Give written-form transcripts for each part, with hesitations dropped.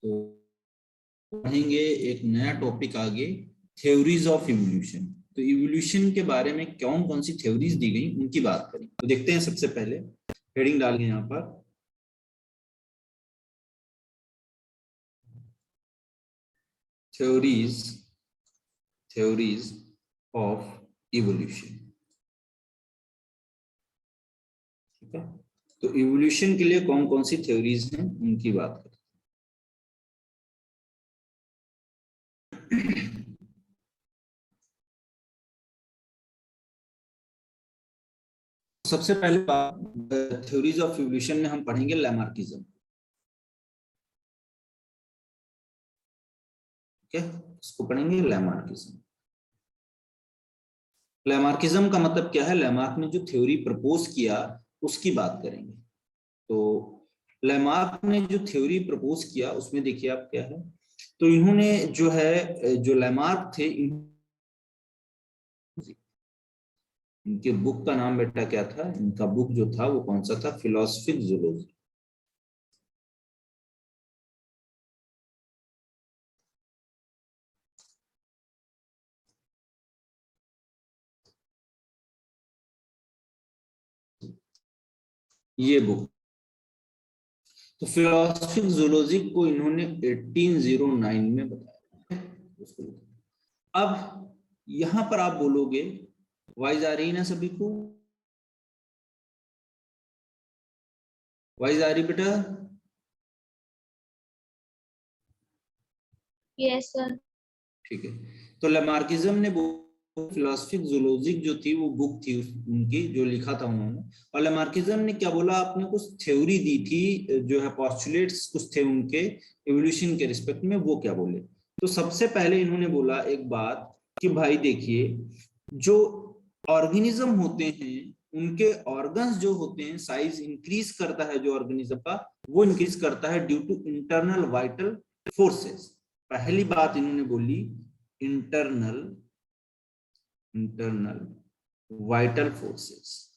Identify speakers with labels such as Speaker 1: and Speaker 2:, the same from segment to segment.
Speaker 1: तो पढ़ेंगे एक नया टॉपिक आगे, थ्योरीज ऑफ इवोल्यूशन। तो इवोल्यूशन के बारे में कौन कौन सी थ्योरीज दी गई उनकी बात करें। तो देखते हैं, सबसे पहले हेडिंग डालेंगे यहाँ पर, थ्योरीज ऑफ इवोल्यूशन। ठीक है, तो इवोल्यूशन के लिए कौन कौन सी थ्योरीज हैं उनकी बात करें। सबसे पहले बात, थ्योरीज ऑफ इवोल्यूशन में हम पढ़ेंगे लैमार्किज्म। ठीक है, इसको पढ़ेंगे लैमार्किज्म। लैमार्किज्म का मतलब क्या है? लैमार्क ने जो थ्योरी प्रपोज किया उसकी बात करेंगे। तो लैमार्क ने जो थ्योरी प्रपोज किया उसमें देखिए आप क्या है, तो इन्होंने जो है, जो लैमार्क थे, इनके बुक का नाम बेटा क्या था? इनका बुक जो था वो कौन सा था? Philosophic zoology. ये बुक, तो फिलोसफिक जूलॉजी को इन्होंने 1809 में बताया। अब यहां पर आप बोलोगे, वाइज आ रही है ना सभी को? वाइज आ रही बेटा?
Speaker 2: Yes sir.
Speaker 1: ठीक है, तो लैमार्किज्म ने फिलोसफिक जूलॉजिक जो थी वो बुक थी उनकी, जो लिखा था उन्होंने। और लैमार्किज्म ने क्या बोला? आपने कुछ थ्योरी दी थी, जो है पोस्टुलेट्स कुछ थे उनके इवोल्यूशन के रिस्पेक्ट में, वो क्या बोले? तो सबसे पहले इन्होंने बोला एक बात कि भाई देखिए, जो ऑर्गेनिज्म होते हैं उनके ऑर्गन्स जो होते हैं, साइज इंक्रीज करता है जो ऑर्गेनिज्म का, वो इंक्रीज करता है due to internal vital forces. पहली बात इन्होंने बोली, internal vital forces.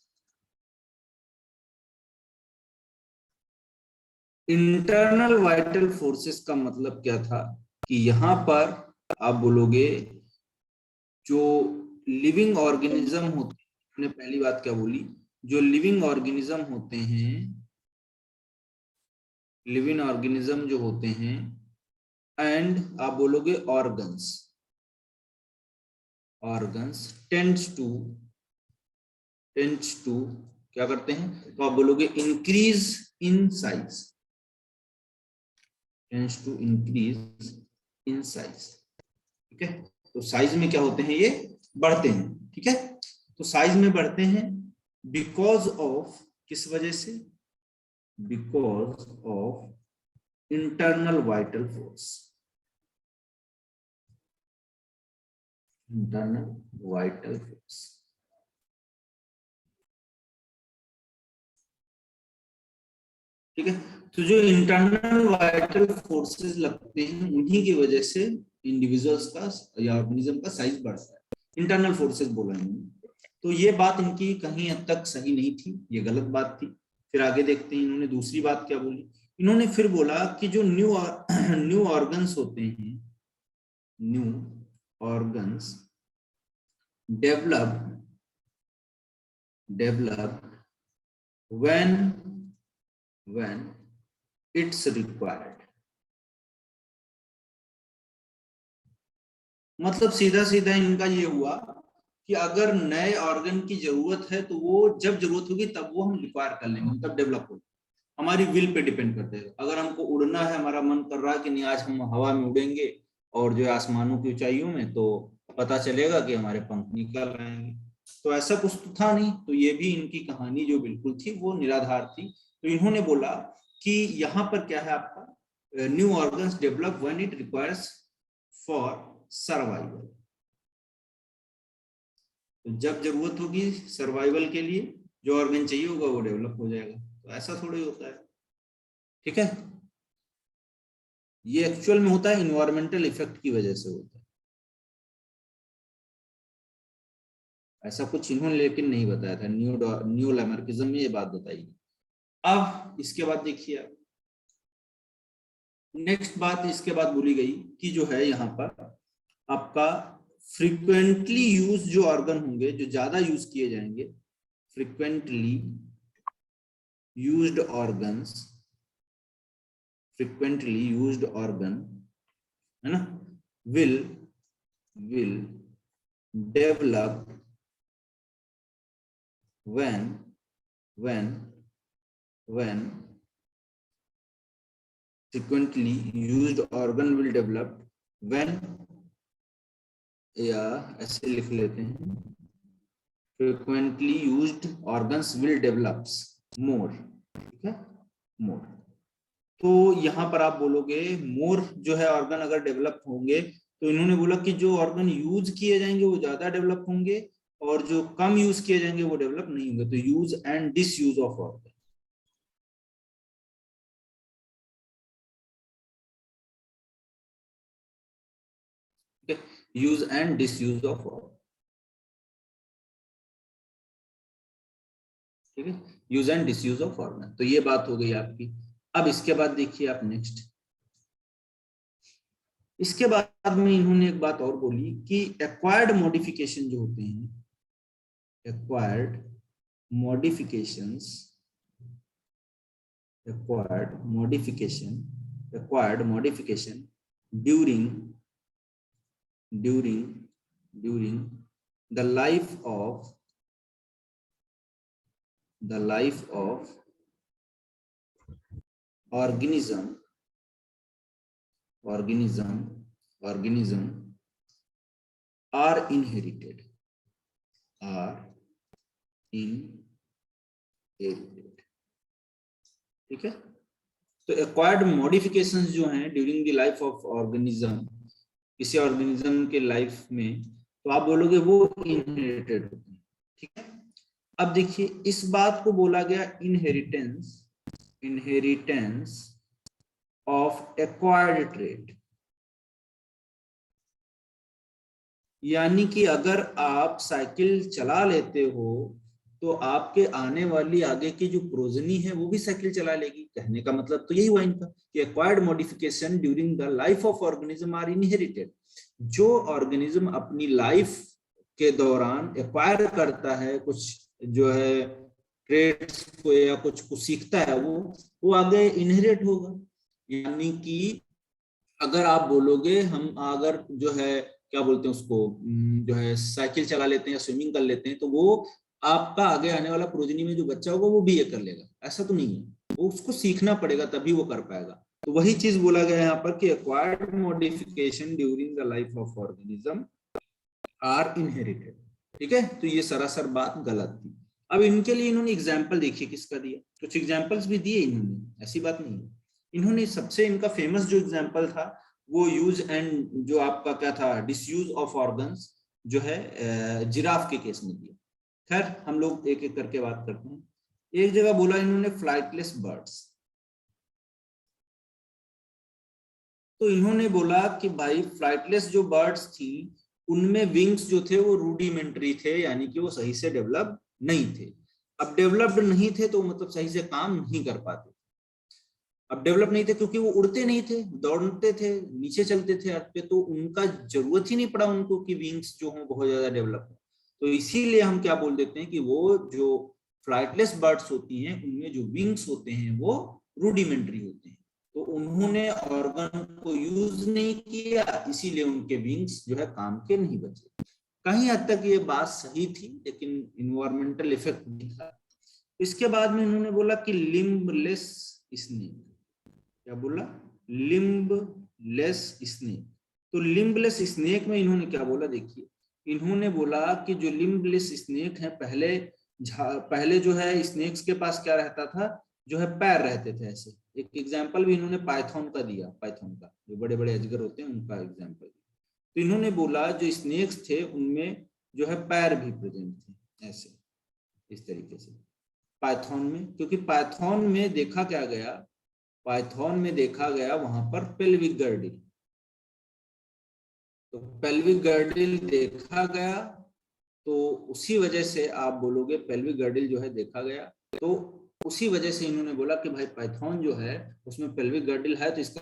Speaker 1: Internal vital forces का मतलब क्या था? कि यहां पर आप बोलोगे जो लिविंग ऑर्गेनिज्म होते हैं, हमने पहली बात क्या बोली? जो लिविंग ऑर्गेनिज्म होते हैं, लिविंग ऑर्गेनिज्म जो होते हैं, एंड आप बोलोगे ऑर्गन्स, ऑर्गन्स टेंड्स टू क्या करते हैं? तो आप बोलोगे increase in size, tends to increase in size. ठीक है, तो साइज में क्या होते हैं? ये बढ़ते हैं। ठीक है, तो साइज में बढ़ते हैं बिकॉज ऑफ, किस वजह से? Because of internal vital force, internal vital force. ठीक है, तो जो इंटरनल वाइटल फोर्सेस लगते हैं उन्हीं की वजह से इंडिविजुअल्स का या ऑर्गेनिज्म का साइज बढ़ता है। इंटरनल फोर्सेस बोला इन्होंने, तो ये बात इनकी कहीं हद तक सही नहीं थी, ये गलत बात थी। फिर आगे देखते हैं इन्होंने दूसरी बात क्या बोली। इन्होंने फिर बोला कि जो न्यू ऑर्गन्स होते हैं, new organs develop when it's required। मतलब सीधा सीधा इनका ये हुआ कि अगर नए ऑर्गन की जरूरत है तो वो जब जरूरत होगी तब वो हम रिक्वायर कर लेंगे, तब डेवलप होगा। हमारी विल पे डिपेंड करता है। अगर हमको उड़ना है, हमारा मन कर रहा है कि नहीं आज हम हवा में उड़ेंगे और जो है आसमानों की ऊंचाइयों में, तो पता चलेगा कि हमारे पंख निकल आएंगे। तो ऐसा कुछ तो था नहीं, तो ये भी इनकी कहानी जो बिल्कुल थी वो निराधार थी। तो इन्होंने बोला कि यहाँ पर क्या है आपका, new organs develop when it requires for survival. तो जब जरूरत होगी सर्वाइवल के लिए, जो ऑर्गन चाहिए होगा वो डेवलप हो जाएगा। तो ऐसा थोड़ी होता है। ठीक है, ये एक्चुअल में होता है इन्वायरमेंटल इफेक्ट की वजह से होता है। ऐसा कुछ इन्होंने लेकिन नहीं बताया था, न्यू लैमार्किज्म में ये बात बताई। अब इसके बाद देखिए, नेक्स्ट बात इसके बाद बोली गई कि जो है यहाँ पर आपका फ्रीक्वेंटली यूज जो ऑर्गन होंगे, जो ज्यादा यूज किए जाएंगे, frequently used organs, frequently used organ है ना, will develop when frequently used organ will develop when, या ऐसे लिख लेते हैं, frequently used organs will develops more, ठीक है, more। तो यहाँ पर आप बोलोगे मोर जो है ऑर्गन अगर डेवलप होंगे, तो इन्होंने बोला कि जो ऑर्गन यूज किए जाएंगे वो ज्यादा डेवलप होंगे और जो कम यूज किए जाएंगे वो डेवलप नहीं होंगे। तो use and disuse of organ, use and disuse of organ, ठीक है, use and disuse of organ. तो ये बात हो गई आपकी। अब इसके बाद देखिए आप नेक्स्ट, इसके बाद में इन्होंने एक बात और बोली कि एक्वायर्ड मॉडिफिकेशन जो होते हैं, acquired modifications, acquired modification during the life of organism are inherited, ठीक है। तो एक्वायर्ड मॉडिफिकेशंस जो हैं during the life of organism, किसी ऑर्गेनिज्म के लाइफ में, तो आप बोलोगे वो इनहेरिटेड होते हैं, ठीक है। अब देखिए इस बात को बोला गया इनहेरिटेंस ऑफ एक्वायर्ड ट्रेट, यानी कि अगर आप साइकिल चला लेते हो तो आपके आने वाली आगे की जो प्रोजनी है वो भी साइकिल चला लेगी। कहने का मतलब तो यही हुआ इनका कि acquired modification during the life of organism are inherited. जो ऑर्गेनिज्म अपनी लाइफ के दौरान एक्वायर करता है कुछ जो है ट्रेड्स को या कुछ को सीखता है, वो आगे इनहेरिट होगा। यानी कि अगर आप बोलोगे हम अगर जो है क्या बोलते हैं उसको, जो है साइकिल चला लेते हैं या स्विमिंग कर लेते हैं, तो वो आपका आगे आने वाला प्रोजनी में जो बच्चा होगा वो भी ये कर लेगा, ऐसा तो नहीं है, वो उसको सीखना पड़ेगा तभी वो कर पाएगा। तो वही चीज बोला गया यहाँ पर कि acquired modification during the life of organism are inherited, ठीक है। तो ये सरासर बात गलत थी। अब इनके लिए इन्होंने एग्जाम्पल देखिए किसका दिया, कुछ एग्जाम्पल्स भी दिए इन्होंने, ऐसी बात नहीं है। इन्होंने सबसे इनका फेमस जो एग्जाम्पल था वो यूज एंड जो आपका क्या था डिसयूज ऑफ ऑर्गन्स जो है जिराफ के केस में दिया। खैर हम लोग एक एक करके बात करते हैं। एक जगह बोला इन्होंने फ्लाइटलेस बर्ड्स, तो इन्होंने बोला कि भाई फ्लाइटलेस जो बर्ड्स थी उनमें विंग्स जो थे वो रूडिमेंट्री थे, यानी कि वो सही से डेवलप नहीं थे। अब डेवलप्ड नहीं थे तो मतलब सही से काम नहीं कर पाते। अब डेवलप नहीं थे क्योंकि वो उड़ते नहीं थे, दौड़ते थे, नीचे चलते थे अर्थ पे, तो उनका जरूरत ही नहीं पड़ा उनको कि विंग्स जो हो बहुत ज्यादा डेवलप हो। तो इसीलिए हम क्या बोल देते हैं कि वो जो फ्लाइटलेस बर्ड्स होती हैं उनमें जो विंग्स होते हैं वो रूडिमेंट्री होते हैं। तो उन्होंने ऑर्गन को यूज नहीं किया, इसीलिए उनके विंग्स जो है काम के नहीं बचे। कहीं हद तक ये बात सही थी, लेकिन इन्वायरमेंटल इफेक्ट नहीं था। इसके बाद में इन्होंने बोला कि लिम्बलेस स्नेक, क्या बोला, लिम्बलेस स्नेक। तो लिम्बलेस स्नेक में इन्होंने क्या बोला, देखिए इन्होंने बोला कि जो लिम्बलेस स्नेक है पहले जो है स्नेक्स के पास क्या रहता था, जो है पैर रहते थे ऐसे। एक एग्जांपल भी इन्होंने पाइथन का दिया, पाइथन का जो बड़े बड़े अजगर होते हैं उनका एग्जांपल। तो इन्होंने बोला जो स्नेक्स थे उनमें जो है पैर भी प्रेजेंट थे ऐसे, इस तरीके से पाइथन में। क्योंकि पाइथन में देखा क्या गया, पाइथन में देखा गया वहां पर पेल्विक गर्डिल, तो पेल्विक गर्डिल देखा गया, तो उसी वजह से आप बोलोगे पेल्विक गर्डिल जो है देखा गया, तो उसी वजह से इन्होंने बोला कि भाई पाइथन जो है उसमें पेल्विक गर्डिल है, तो इसका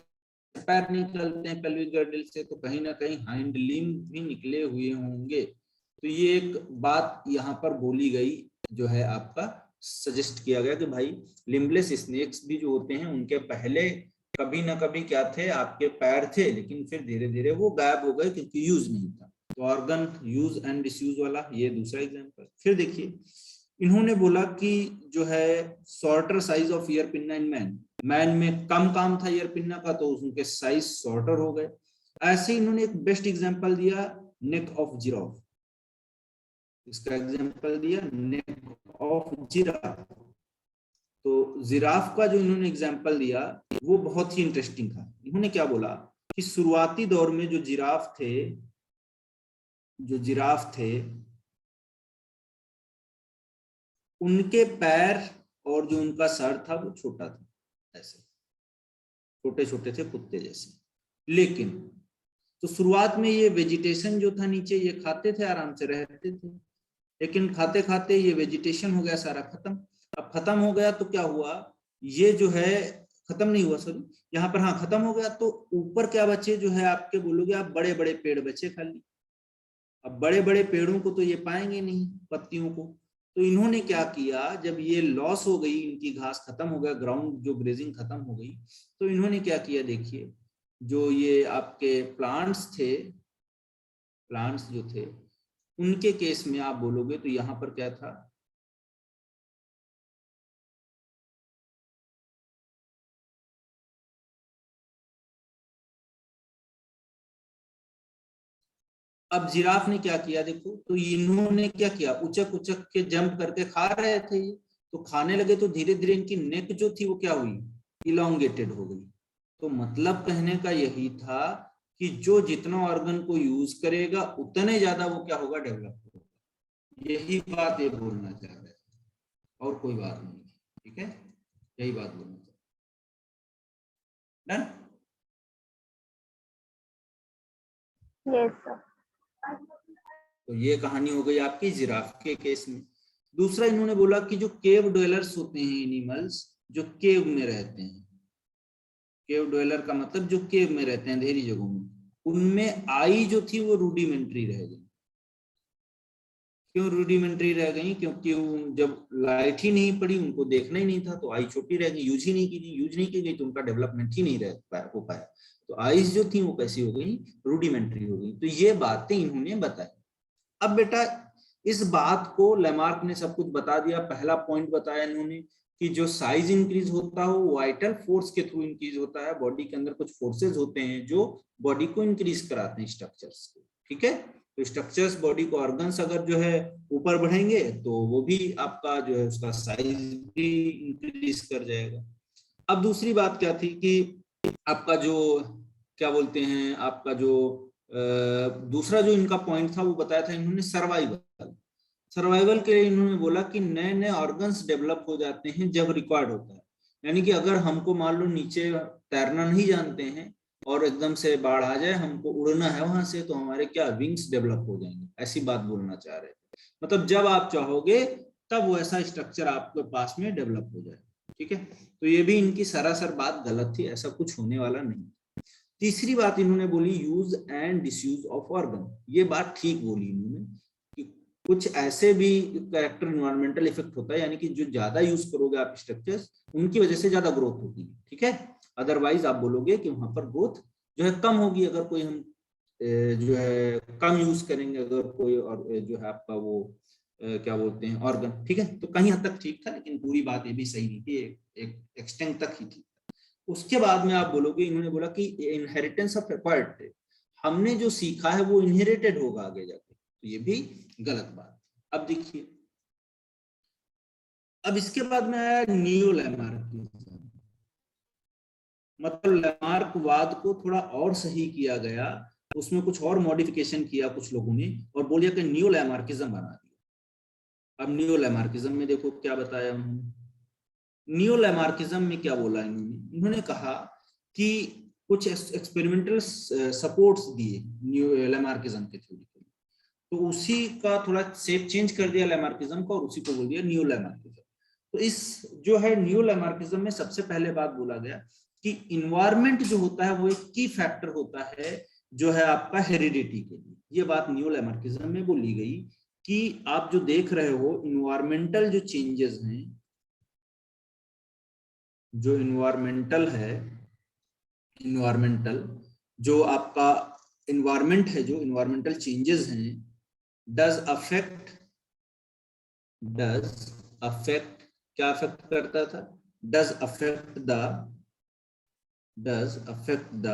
Speaker 1: पैर निकलते हैं पेल्विक गर्डल से, तो कहीं ना कहीं हाइंड लिम्ब भी निकले हुए होंगे। तो ये एक बात यहाँ पर बोली गई, जो है आपका सजेस्ट किया गया कि भाई लिम्बलेस स्नेक्स भी जो होते हैं उनके पहले कभी ना कभी क्या थे, आपके पैर थे, लेकिन फिर धीरे धीरे वो गायब हो गए क्योंकि यूज नहीं था। तो ऑर्गन यूज एंड डिसयूज वाला ये दूसरा एग्जांपल। फिर देखिए इन्होंने बोला कि जो है shorter size of ear pinna in man, man में कम काम था ईयर पिन्ना का तो उनके साइज शॉर्टर हो गए। ऐसे इन्होंने एक बेस्ट एग्जांपल दिया नेक ऑफ जिराफ, इसका एग्जांपल दिया नेक ऑफ जिराफ। तो जिराफ का जो इन्होंने एग्जांपल दिया वो बहुत ही इंटरेस्टिंग था। इन्होंने क्या बोला कि शुरुआती दौर में जो जिराफ थे उनके पैर और जो उनका सर था वो छोटा था, ऐसे छोटे छोटे थे कुत्ते जैसे। लेकिन तो शुरुआत में ये वेजिटेशन जो था नीचे, ये खाते थे, आराम से रहते थे, लेकिन खाते खाते ये वेजिटेशन हो गया सारा खत्म। अब खत्म हो गया तो क्या हुआ, ये जो है खत्म नहीं हुआ, सॉरी यहाँ पर, हाँ खत्म हो गया। तो ऊपर क्या बचे, जो है आपके बोलोगे आप, बड़े बड़े पेड़ बचे खाली। अब बड़े बड़े पेड़ों को तो ये पाएंगे नहीं, पत्तियों को। तो इन्होंने क्या किया, जब ये लॉस हो गई, इनकी घास खत्म हो गया, ग्राउंड जो ग्रेजिंग खत्म हो गई, तो इन्होंने क्या किया, देखिए जो ये आपके प्लांट्स जो थे उनके केस में आप बोलोगे तो यहाँ पर क्या था, अब जिराफ ने क्या किया देखो, तो इन्होंने क्या किया, उचक उचक के जंप करके खा रहे थे ये, तो खाने लगे तो धीरे धीरे इनकी नेक जो थी वो क्या हुई, इलोंगेटेड हो गई। तो मतलब कहने का यही था कि जो जितना ऑर्गन को यूज करेगा उतने ज्यादा वो क्या होगा, डेवलप होगा। यही बात ये बोलना चाह रहे थे, और कोई बात नहीं, ठीक है, यही बात बोलना चाह रहे।
Speaker 2: Yes sir.
Speaker 1: तो ये कहानी हो गई आपकी जिराफ के केस में। दूसरा इन्होंने बोला कि जो केव ड्वेलर्स होते हैं एनिमल्स, जो केव में रहते हैं, केव ड्वेलर का मतलब जो केव में रहते हैं अंधेरी जगहों में, उनमें आई जो थी वो रूडिमेंट्री रह गई। क्यों रूडिमेंट्री रह गई, क्योंकि जब लाइट ही नहीं पड़ी, उनको देखना ही नहीं था, तो आई छोटी रह गई, यूज नहीं की गई, तो उनका डेवलपमेंट ही नहीं हो पाया। तो आईज जो थी वो कैसी हो गई, रूडिमेंट्री हो गई। तो ये बातें इन्होंने बताई। अब बेटा इस बात को लेमार्क ने सब कुछ बता दिया। पहला पॉइंट बताया इन्होंने कि जो साइज इंक्रीज होता है वो वाइटल फोर्स के थ्रू इंक्रीज होता है। बॉडी के अंदर कुछ फोर्सेस होते हैं जो बॉडी को इंक्रीज कराते हैं, स्ट्रक्चर्स को, ठीक है। तो स्ट्रक्चर्स बॉडी को, ऑर्गन्स अगर जो है ऊपर बढ़ेंगे तो वो भी आपका जो है उसका साइज भी इंक्रीज कर जाएगा। अब दूसरी बात क्या थी कि आपका जो क्या बोलते हैं, आपका जो दूसरा जो इनका पॉइंट था वो बताया था इन्होंने सर्वाइवल के लिए। इन्होंने बोला कि नए नए ऑर्गन्स डेवलप हो जाते हैं जब रिक्वायर्ड होता है। यानी कि अगर हमको मान लो नीचे तैरना नहीं जानते हैं और एकदम से बाढ़ आ जाए, हमको उड़ना है वहां से, तो हमारे क्या विंग्स डेवलप हो जाएंगे, ऐसी बात बोलना चाह रहे थे। मतलब जब आप चाहोगे तब वो ऐसा स्ट्रक्चर आपके पास में डेवलप हो जाए, ठीक है। तो ये भी इनकी सरासर बात गलत थी, ऐसा कुछ होने वाला नहीं। तीसरी बात इन्होंने बोली use and disuse of organ. ये बात ठीक बोली इन्होंने कि कुछ ऐसे भी कैरेक्टर इन्वायरमेंटल इफेक्ट होता है, यानी कि जो ज्यादा यूज करोगे आप स्ट्रक्चर्स, उनकी वजह से ज्यादा ग्रोथ होती है, ठीक है। अदरवाइज आप बोलोगे कि वहां पर ग्रोथ जो है कम होगी, अगर कोई हम जो है कम यूज करेंगे, अगर कोई और जो है आपका वो क्या बोलते हैं ऑर्गन, ठीक है। तो कहीं हद तक ठीक था, लेकिन पूरी बात ये भी सही नहीं थी, एक एक्सटेंट तक ही थी। उसके बाद में आप बोलोगे, इन्होंने बोला कि इनहेरिटेंस ऑफ एक्वायर्ड, हमने जो सीखा है वो इनहेरिटेड होगा आगे जाके, तो ये भी गलत बात। अब देखिए, अब इसके बाद में आया नियो लैमार्किज्म। मतलब लैमार्कवाद को थोड़ा और सही किया गया, उसमें कुछ और मॉडिफिकेशन किया कुछ लोगों ने, और बोलिए कि नियो लैमार्किज्म बना दिया। अब नियो लैमार्किज्म में देखो क्या बताया उन्होंने। नियो लैमार्किज्म में क्या बोला इन्होंने कहा कि कुछ एक्सपेरिमेंटल सपोर्ट्स दिए नियो लैमार्किज्म के थ्योरी के, तो उसी का थोड़ा शेप चेंज कर दिया लैमार्किज्म का, और उसी को बोल दिया नियो लैमार्किज्म। तो इस जो है नियो लैमार्किज्म में सबसे पहले बात बोला गया कि इन्वायरमेंट जो होता है वो एक की फैक्टर होता है जो है आपका हेरिडिटी के लिए। ये बात न्यू लैमार्किज्म में बोली गई कि आप जो देख रहे हो इन्वायरमेंटल जो चेंजेस हैं, जो इन्वायरमेंटल है, इन्वायरमेंटल जो आपका इन्वायरमेंट है, जो इन्वायरमेंटल चेंजेस हैं, डज अफेक्ट क्या अफेक्ट करता था? Does affect the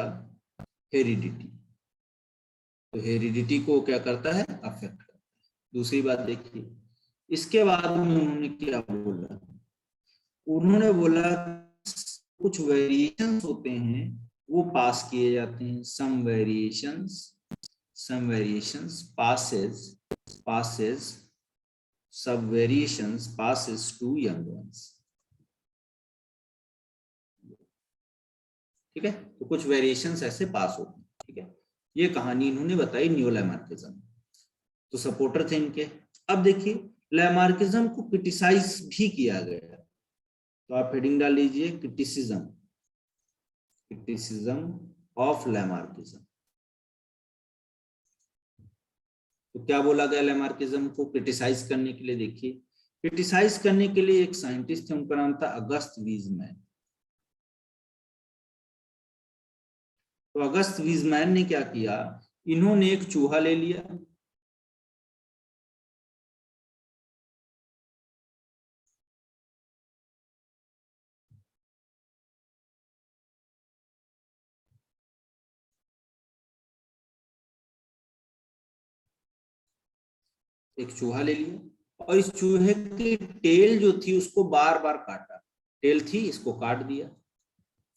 Speaker 1: heredity. तो हेरिडिटी को क्या करता है? अफेक्ट करता है। दूसरी बात देखिए, इसके बाद में उन्होंने क्या बोला? उन्होंने बोला कुछ वेरिएशंस होते हैं वो पास किए जाते हैं। सम वेरिएशंस passes सब variations passes to young ones। ठीक है, तो कुछ वेरिएशंस ऐसे पास होते हैं। ठीक है, ये कहानी इन्होंने बताई न्यू लैमार्किज्म। तो सपोर्टर थे इनके। अब देखिए लैमार्किज्म को क्रिटिसाइज भी किया गया, तो आप हेडिंग डाल लीजिए क्रिटिसिज्म ऑफ लैमार्किज्म। तो क्या बोला गया लैमार्किज्म को क्रिटिसाइज करने के लिए? देखिए, क्रिटिसाइज करने के लिए एक साइंटिस्ट थे, उनका नाम था अगस्त वीजमैन। तो अगस्त वीजमैन ने क्या किया, इन्होंने एक चूहा ले लिया, एक चूहा ले लिया और इस चूहे की टेल जो थी उसको बार बार काटा। टेल थी, इसको काट दिया।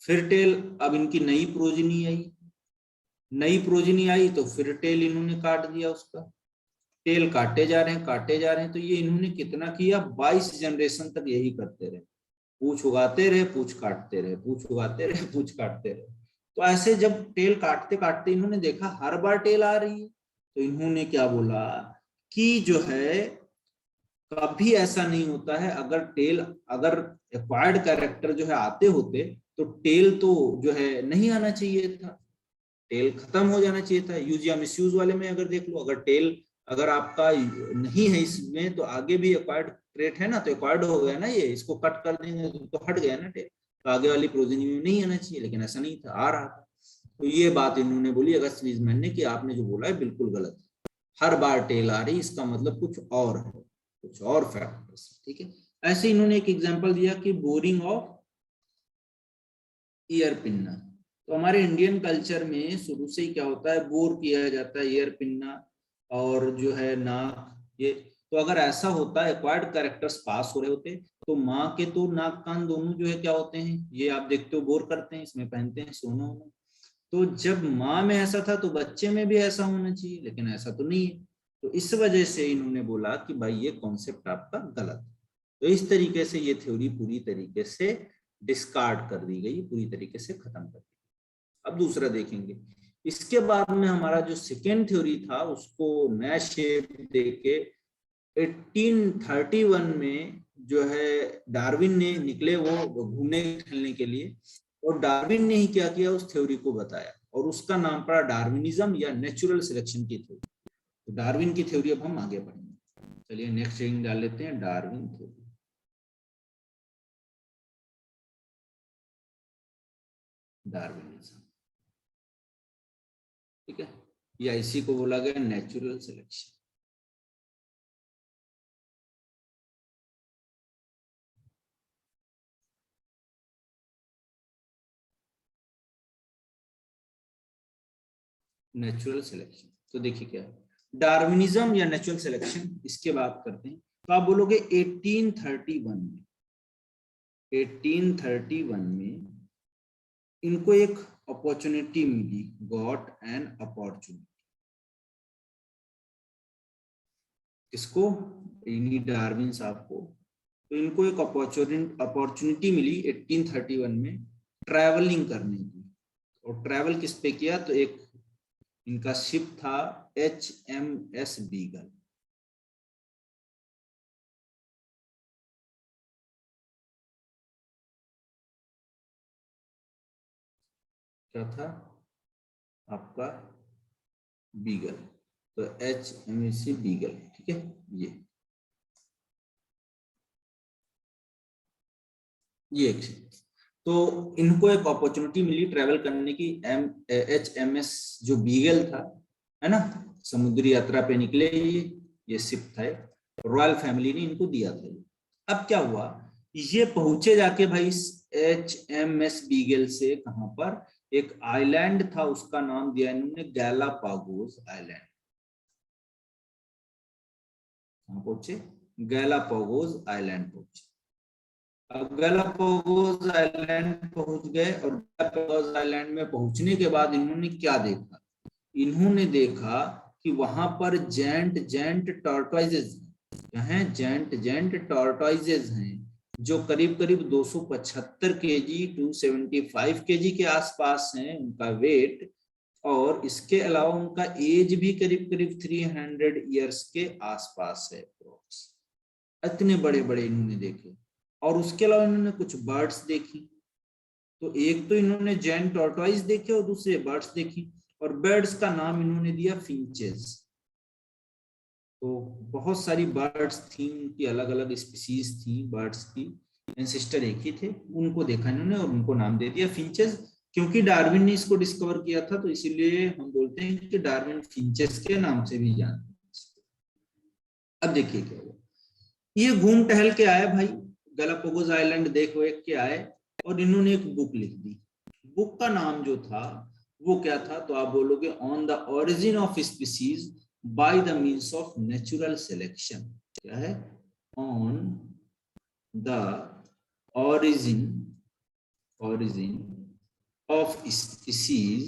Speaker 1: फिर टेल, अब इनकी नई प्रोजनी आई तो फिर टेल इन्होंने काट दिया उसका। टेल काटे जा रहे हैं, तो ये इन्होंने कितना किया? 22 जनरेशन तक यही करते रहे। पूछ उगाते रहे, पूछ काटते रहे, पूछ उगाते रहे, पूछ काटते रहे। तो ऐसे जब टेल काटते काटते इन्होंने देखा हर बार टेल आ रही है, तो इन्होंने क्या बोला कि जो है कभी ऐसा नहीं होता है। अगर एक्वायर्ड कैरेक्टर जो है आते होते तो टेल तो जो है नहीं आना चाहिए था, टेल खत्म हो जाना चाहिए था। यूज या मिसयूज वाले में अगर देख लो, अगर आपका नहीं है इसमें तो आगे भी एक्वायर्ड ट्रेट है ना, तो एक्वायर्ड हो गया ना, ये इसको कट कर देंगे तो हट गया ना टेल, तो आगे वाली प्रोजेनी में नहीं आना चाहिए, लेकिन ऐसा नहीं था, आ रहा था। तो ये बात इन्होंने बोली अगस्त वीजमैन ने कि आपने जो बोला है बिल्कुल गलत है, हर बार टेल आ रही, इसका मतलब कुछ और है, कुछ और फैक्टर्स। ठीक है, ऐसे इन्होंने एक एग्जांपल दिया कि बोरिंग ऑफ ईयर पिन्ना। तो हमारे इंडियन कल्चर में शुरू से ही क्या होता है, बोर किया जाता है ईयर पिन्ना और जो है नाक, ये। तो अगर ऐसा होता है, एक्वायर्ड कैरेक्टर्स पास हो रहे होते, तो माँ के तो नाक कान दोनों जो है क्या होते हैं, ये आप देखते हो बोर करते हैं, इसमें पहनते हैं सोना होना। तो जब माँ में ऐसा था तो बच्चे में भी ऐसा होना चाहिए, लेकिन ऐसा तो नहीं है। तो इस वजह से इन्होंने बोला कि भाई ये कॉन्सेप्ट आपका गलत है। तो इस तरीके से ये थ्योरी पूरी तरीके से डिस्कार्ड कर दी गई, पूरी तरीके से खत्म कर दी। अब दूसरा देखेंगे। इसके बाद में हमारा जो सेकेंड थ्योरी था उसको नया शेप देके 1831 में जो है डार्विन ने निकले वो घूमने टहलने के लिए, और डार्विन ने ही क्या किया, उस थ्योरी को बताया और उसका नाम पड़ा डार्विनिज्म या नेचुरल सिलेक्शन की थ्योरी। तो डार्विन की थ्योरी अब हम आगे पढ़ेंगे। चलिए नेक्स्ट रीडिंग डाल लेते हैं, डार्विन थ्योरी। डार्विनिज्म, ठीक है, या इसी को बोला गया नेचुरल सिलेक्शन। नेचुरल सिलेक्शन, तो देखिए क्या है डार्विनिज्म या नेचुरल सिलेक्शन, इसके बात करते हैं। तो आप बोलोगे 1831 में इनको एक अपॉर्चुनिटी मिली, गॉट एन अपॉर्चुनिटी। किसको? इन्हीं डार्विन साहब को। तो इनको एक अपॉर्चुनिटी मिली 1831 में ट्रैवलिंग करने की। और ट्रैवल किस पे किया? तो एक इनका शिप था HMS बीगल। क्या था आपका बीगल, तो HMAC बीगल, ठीक है। ये एक चीज, तो इनको एक अपॉर्चुनिटी मिली ट्रेवल करने की, HMS जो बीगल था, है ना, समुद्री यात्रा पे निकले ये शिप था, रॉयल फैमिली ने इनको दिया था। अब क्या हुआ, ये पहुंचे जाके भाई HMS बीगल से कहां पर, एक आइलैंड था, उसका नाम दिया इन्होंने गैलापागोस आइलैंड। कहां पहुंचे, गैलापागोस आइलैंड पहुंचे। अब गैलापागोस आइलैंड पहुंच गए, और गैलापागोस आइलैंड में पहुंचने के बाद इन्होंने क्या देखा, इन्होंने देखा कि वहां पर जेंट जेंट टॉर्टोइजेस हैं, जेंट टॉर्टोइजेस हैं, जो करीब करीब 275 केजी 275 केजी के आसपास हैं उनका वेट, और इसके अलावा उनका एज भी करीब करीब 300 इयर्स के आसपास है। इतने बड़े बड़े इन्होंने देखे, और उसके अलावा इन्होंने कुछ बर्ड्स देखी, तो एक तो इन्होंने जेंट टॉर्टोइज देखे और दूसरे बर्ड्स देखी, और बर्ड्स का नाम इन्होंने दिया फिंचेस। तो बहुत सारी बर्ड्स थी, उनकी अलग अलग स्पीसीज थी बर्ड्स की, एंसेस्टर एक ही थे, उनको देखा इन्होंने और उनको नाम दे दिया फिंचेस। क्योंकि डार्विन ने इसको डिस्कवर किया था, तो इसीलिए हम बोलते हैं कि डार्विन फिंचेस के नाम से भी जानते हैं। अब देखिए क्या हुआ, ये घूम टहल के आए भाई, गैलापागोस आइलैंड देख वेख के आए, और इन्होंने एक बुक लिख दी। बुक का नाम जो था वो क्या था, तो आप बोलोगे on the origin of species by the means of natural selection. क्या है, on the origin of species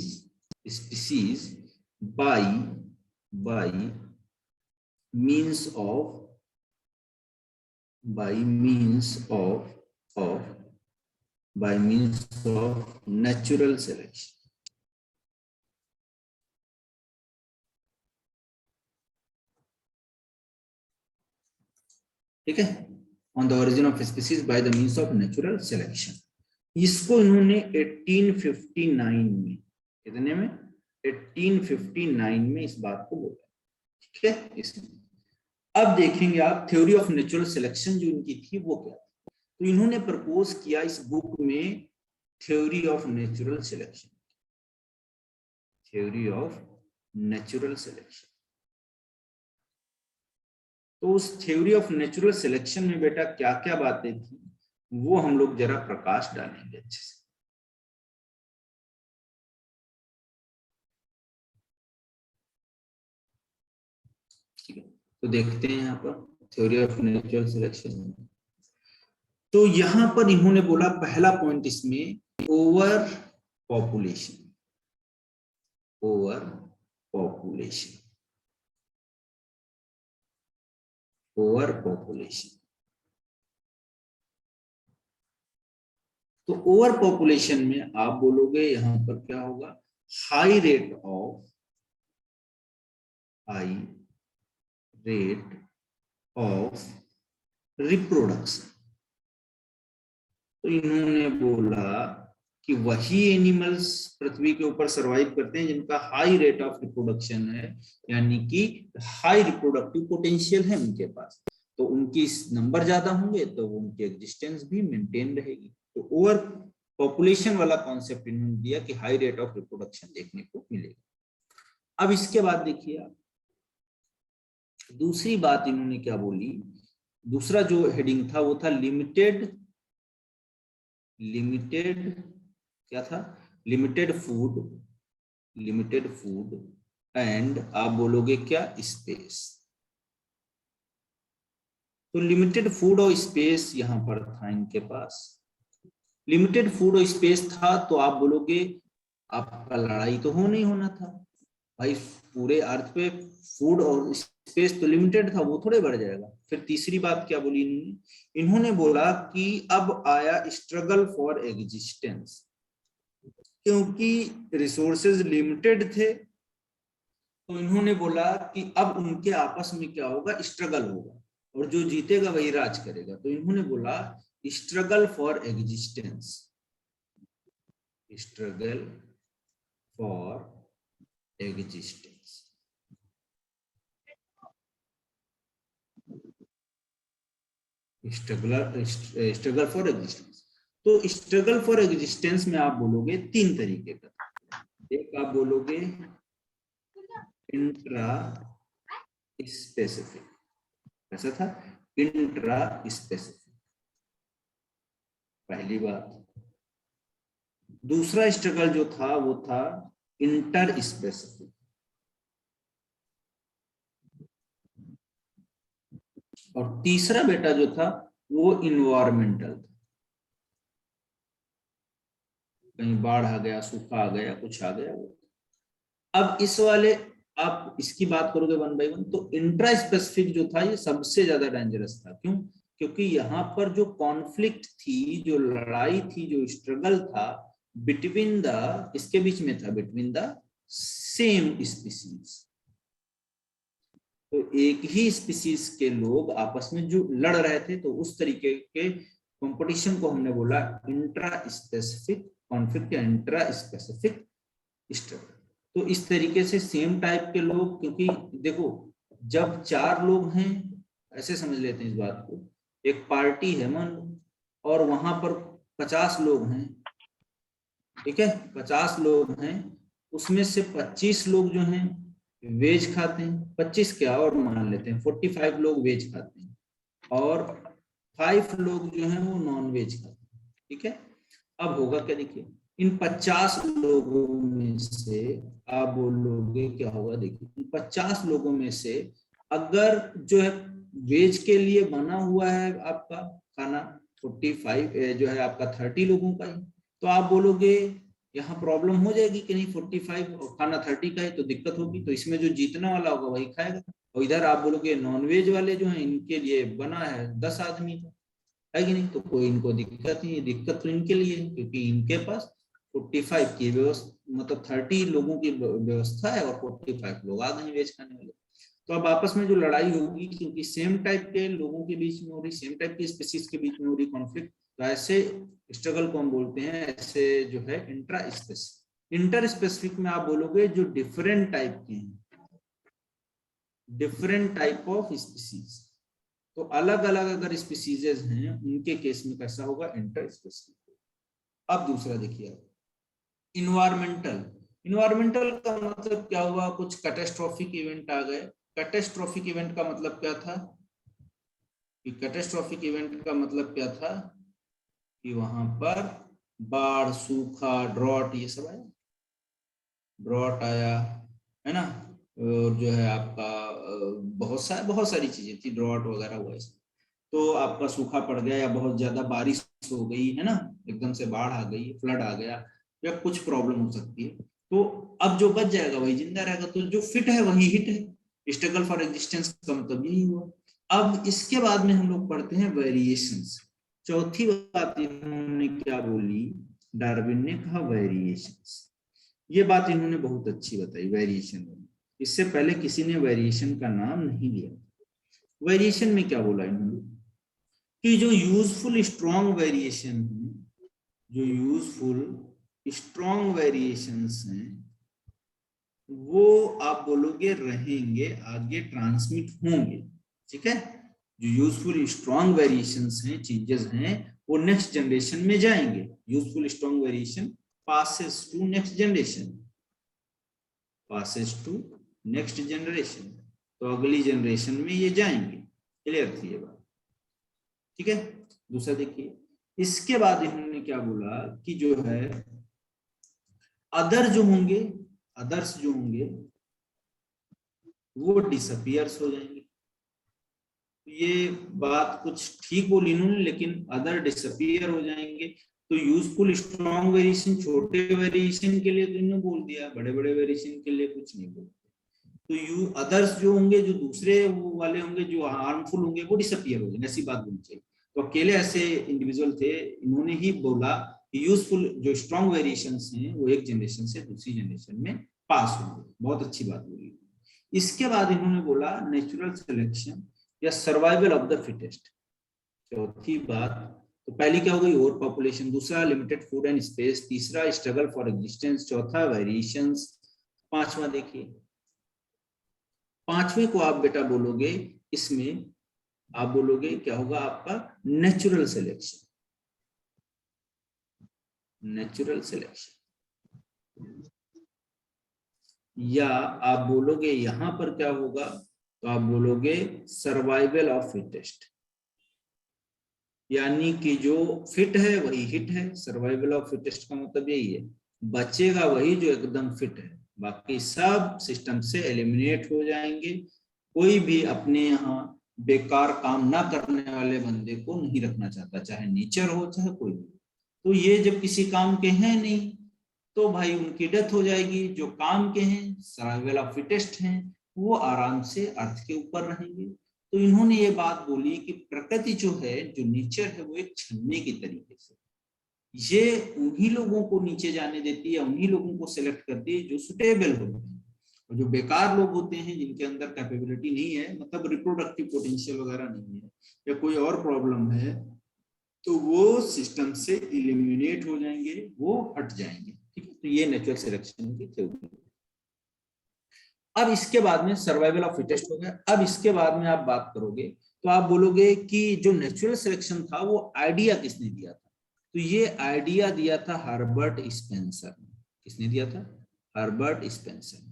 Speaker 1: bye means of natural selection। ठीक है, on the origin of species by the means of natural selection. इसको इन्होंने 1859 में, कितने में, 1859 में इस बात को बोला। ठीक है, इसमें अब देखेंगे आप थ्योरी ऑफ नेचुरल सिलेक्शन जो इनकी थी वो क्या, तो इन्होंने प्रपोज किया इस बुक में theory of natural selection, theory of natural selection. तो उस थ्योरी ऑफ नेचुरल सिलेक्शन में बेटा क्या क्या बातें थी वो हम लोग जरा प्रकाश डालेंगे अच्छे से। ठीक है, तो देखते हैं यहाँ पर थ्योरी ऑफ नेचुरल सिलेक्शन। तो यहां पर इन्होंने बोला पहला पॉइंट इसमें, over population, over population, over population. तो ओवर पॉपुलेशन में आप बोलोगे यहां पर क्या होगा, हाई रेट ऑफ रिप्रोडक्शन। तो इन्होंने बोला कि वही एनिमल्स पृथ्वी के ऊपर सरवाइव करते हैं जिनका हाई रेट ऑफ रिप्रोडक्शन है, यानी कि हाई रिप्रोडक्टिव पोटेंशियल है उनके पास, तो उनकी नंबर ज्यादा होंगे तो उनकी एग्जिस्टेंस भी मेंटेन रहेगी। तो ओवर पॉपुलेशन वाला कॉन्सेप्ट इन्होंने दिया कि हाई रेट ऑफ रिप्रोडक्शन देखने को मिलेगा। अब इसके बाद देखिए आप, दूसरी बात इन्होंने क्या बोली, दूसरा जो हेडिंग था वो था लिमिटेड क्या था, लिमिटेड फूड एंड आप बोलोगे क्या, स्पेस। तो लिमिटेड फूड और स्पेस यहां पर था इनके पास, लिमिटेड फूड और स्पेस था, तो आप बोलोगे आपका लड़ाई तो नहीं होना था भाई, पूरे अर्थ पे फूड और स्पेस तो लिमिटेड था, वो थोड़े बढ़ जाएगा। फिर तीसरी बात क्या बोली इन्होंने बोला कि अब आया स्ट्रगल फॉर एग्जिस्टेंस, क्योंकि रिसोर्सेज लिमिटेड थे, तो इन्होंने बोला कि अब उनके आपस में क्या होगा, स्ट्रगल होगा, और जो जीतेगा वही राज करेगा। तो इन्होंने बोला struggle for existence, struggle for existence. Struggle for existence. तो स्ट्रगल फॉर एग्जिस्टेंस में आप बोलोगे तीन तरीके का। एक आप बोलोगे इंट्रा स्पेसिफिक, कैसा था? इंट्रा स्पेसिफिक, पहली बात। दूसरा स्ट्रगल जो था वो था इंटर स्पेसिफिक, और तीसरा बेटा जो था वो इन्वायरमेंटल था। कहीं बाढ़ आ गया, सूखा आ गया, कुछ आ गया। अब इस वाले आप इसकी बात करोगे वन बाय वन, तो इंट्रा स्पेसिफिक जो था ये सबसे ज्यादा डेंजरस था। क्यों? क्योंकि यहाँ पर जो कॉन्फ्लिक्ट थी, जो लड़ाई थी, जो स्ट्रगल था बिटवीन द, इसके बीच में था, बिटवीन द सेम स्पीसीज। तो एक ही स्पीसीज के लोग आपस में जो लड़ रहे थे, तो उस तरीके के कंपटीशन को हमने बोला इंट्रा स्पेसिफिक कॉन्फ्लिक्ट या इंट्रा स्पेसिफिक स्ट्रगल। तो इस तरीके से सेम टाइप के लोग, क्योंकि देखो जब चार लोग हैं, ऐसे समझ लेते हैं इस बात को, एक पार्टी है मान, और वहां पर 50 लोग हैं, ठीक है, 50 लोग हैं, उसमें से 25 लोग जो हैं वेज खाते हैं, 25 क्या और मान लेते हैं 45 लोग वेज खाते हैं, और 5 लोग जो हैं वो नॉन वेज खाते हैं, ठीक है। अब होगा क्या, देखिए इन 50 लोगों में से आप बोलोगे क्या होगा, देखिए इन 50 लोगों में से अगर जो है वेज के लिए बना हुआ है आपका खाना 45 जो है आपका 30 लोगों का ही, तो आप बोलोगे यहाँ प्रॉब्लम हो जाएगी कि नहीं, 45 और खाना 30 का है तो दिक्कत होगी, तो इसमें जो जीतने वाला होगा वही खाएगा। और इधर आप बोलोगे नॉन वेज वाले जो है इनके लिए बना है 10 आदमी का, है कि नहीं, तो कोई इनको दिक्कत नहीं है। दिक्कत तो इनके लिए है क्योंकि इनके पास 45 की व्यवस्था, मतलब 30 लोगों की व्यवस्था है और 45 लोग आ गए वेज खाने वाले। तो अब आपस में जो लड़ाई होगी, क्योंकि सेम टाइप के लोगों के बीच में हो रही, सेम टाइप की स्पीसीज के बीच में हो रही कॉन्फ्लिक्ट, तो ऐसे स्ट्रगल को हम बोलते हैं, ऐसे जो है इंट्रा स्पेसिफिक। इंटर स्पेसिफिक में आप बोलोगे जो डिफरेंट टाइप के हैं, डिफरेंट टाइप ऑफ स्पीसीज, तो अलग अलग अगर स्पीसीजेस हैं उनके केस में कैसा होगा, इंटर स्पेसिफिक। अब दूसरा देखिए इन्वायरमेंटल। इन्वायरमेंटल का मतलब क्या हुआ, कुछ कैटास्ट्रोफिक इवेंट आ गए। कैटास्ट्रोफिक इवेंट का मतलब क्या था, कि कैटास्ट्रोफिक इवेंट का मतलब क्या था कि वहां पर बाढ़, सूखा, ड्रॉट, ये सब आया, ड्रॉट आया है ना, और जो है आपका बहुत सारी चीजें थी, ड्रॉट वगैरह हुआ। तो आपका सूखा पड़ गया या बहुत ज्यादा बारिश हो गई है ना, एकदम से बाढ़ आ गई, फ्लड आ गया, या कुछ प्रॉब्लम हो सकती है। तो अब जो बच जाएगा वही जिंदा रहेगा, तो जो फिट है वही हिट है। स्ट्रगल फॉर एग्जिस्टेंस का मतलब यही हुआ। अब इसके बाद में हम लोग पढ़ते हैं वेरिएशंस। चौथी बात इन्होंने क्या बोली, डार्विन ने कहा वेरिएशंस। ये बात इन्होंने बहुत अच्छी बताई, वेरिएशन। इससे पहले किसी ने वेरिएशन का नाम नहीं लिया। वेरिएशन में क्या बोला इन्होंने, कि जो यूजफुल स्ट्रॉन्ग वेरिएशन है, जो यूजफुल स्ट्रॉन्ग वेरिएशंस हैं, वो आप बोलोगे रहेंगे, आगे ट्रांसमिट होंगे, ठीक है। जो यूजफुल स्ट्रॉन्ग वेरिएशंस हैं, चेंजेस हैं, वो नेक्स्ट जनरेशन में जाएंगे। Useful strong variation passes to next generation, passes to next generation, तो अगली जनरेशन में ये जाएंगे। क्लियर थी ये बात, ठीक है। दूसरा देखिए, इसके बाद इन्होंने क्या बोला कि जो है अदर जो होंगे, अदर्स जो होंगे वो डिसअपियर्स हो जाएंगे। ये बात कुछ ठीक बोली इन्होंने, लेकिन अदर डिसअपियर हो जाएंगे। तो यूजफुल स्ट्रॉन्ग वेरिएशन छोटे वेरिएशन के लिए तो इन्होंने बोल दिया, बड़े बड़े वेरिएशन के लिए कुछ नहीं बोलते। तो यू अदर्स जो होंगे, जो दूसरे वो वाले होंगे जो हार्मफुल होंगे, वो डिसअपियर हो जाएंगे, ऐसी बात बोलनी चाहिए। तो अकेले ऐसे इंडिविजुअल थे, इन्होंने ही बोला कि यूजफुल जो स्ट्रॉन्ग वेरिएशंस हैं वो एक जनरेशन से दूसरी जनरेशन में पास होंगे। बहुत अच्छी बात बोली। इसके बाद इन्होंने बोला नेचुरल सिलेक्शन या सर्वाइवल ऑफ द फिटेस्ट। चौथी बात तो पहली क्या हो गई, ओवर पॉपुलेशन, दूसरा लिमिटेड फूड एंड स्पेस, तीसरा स्ट्रगल फॉर एग्जिस्टेंस, चौथा वेरिएशंस, पांचवा देखिए, पांचवे को आप बेटा बोलोगे, इसमें आप बोलोगे क्या होगा आपका, नेचुरल सिलेक्शन, नेचुरल सिलेक्शन, या आप बोलोगे यहां पर क्या होगा, तो आप बोलोगे सर्वाइवल ऑफ फिटेस्ट, यानी कि जो फिट है वही हिट है। सर्वाइवल ऑफ फिटेस्ट का मतलब यही है, बचेगा वही जो एकदम फिट है, बाकी सब सिस्टम से एलिमिनेट हो जाएंगे। कोई भी अपने यहाँ बेकार काम ना करने वाले बंदे को नहीं रखना चाहता, चाहे नेचर हो चाहे कोई भी। तो ये जब किसी काम के हैं नहीं, तो भाई उनकी डेथ हो जाएगी। जो काम के हैं, सर्वाइवल ऑफ फिटेस्ट हैं, वो आराम से अर्थ के ऊपर रहेंगे। तो इन्होंने ये बात बोली कि प्रकृति जो है, जो नेचर है, वो एक छन्ने की तरीके से, ये उन्हीं लोगों को नीचे जाने देती है, उन्हीं लोगों को सिलेक्ट करती है जो सुटेबल होते हैं, और जो बेकार लोग होते हैं, जिनके अंदर कैपेबिलिटी नहीं है, मतलब रिप्रोडक्टिव पोटेंशियल वगैरह नहीं है, या कोई और प्रॉब्लम है, तो वो सिस्टम से इलिमिनेट हो जाएंगे, वो हट जाएंगे। ठीक है, तो ये नेचुरल सिलेक्शन की थ्योरी। अब इसके बाद में सर्वाइवल ऑफ फिटेस्ट हो गया। अब इसके बाद में आप बात करोगे तो आप बोलोगे कि जो नेचुरल सिलेक्शन था वो आइडिया किसने दिया था, तो ये आइडिया दिया था हर्बर्ट स्पेंसर ने। किसने दिया था, हर्बर्ट स्पेंसर।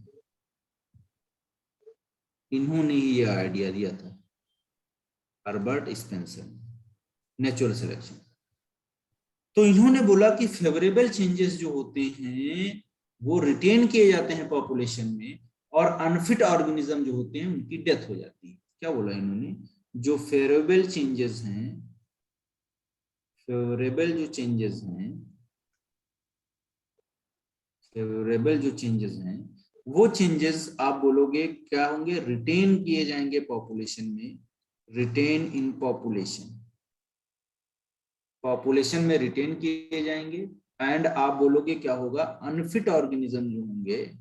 Speaker 1: इन्होंने ही ये आइडिया दिया था, हर्बर्ट स्पेंसर, नेचुरल सिलेक्शन। तो इन्होंने बोला कि फेवरेबल चेंजेस जो होते हैं वो रिटेन किए जाते हैं पॉपुलेशन में, और अनफिट ऑर्गेनिज्म जो होते हैं उनकी डेथ हो जाती है। क्या बोला इन्होंने, जो फेवरेबल चेंजेस हैं, फेवरेबल जो चेंजेस हैं, फेवरेबल जो चेंजेस हैं, वो चेंजेस आप बोलोगे क्या होंगे, रिटेन किए जाएंगे पॉपुलेशन में, रिटेन इन पॉपुलेशन, पॉपुलेशन में रिटेन किए जाएंगे। एंड आप बोलोगे क्या होगा, अनफिट ऑर्गेनिज्म जो होंगे,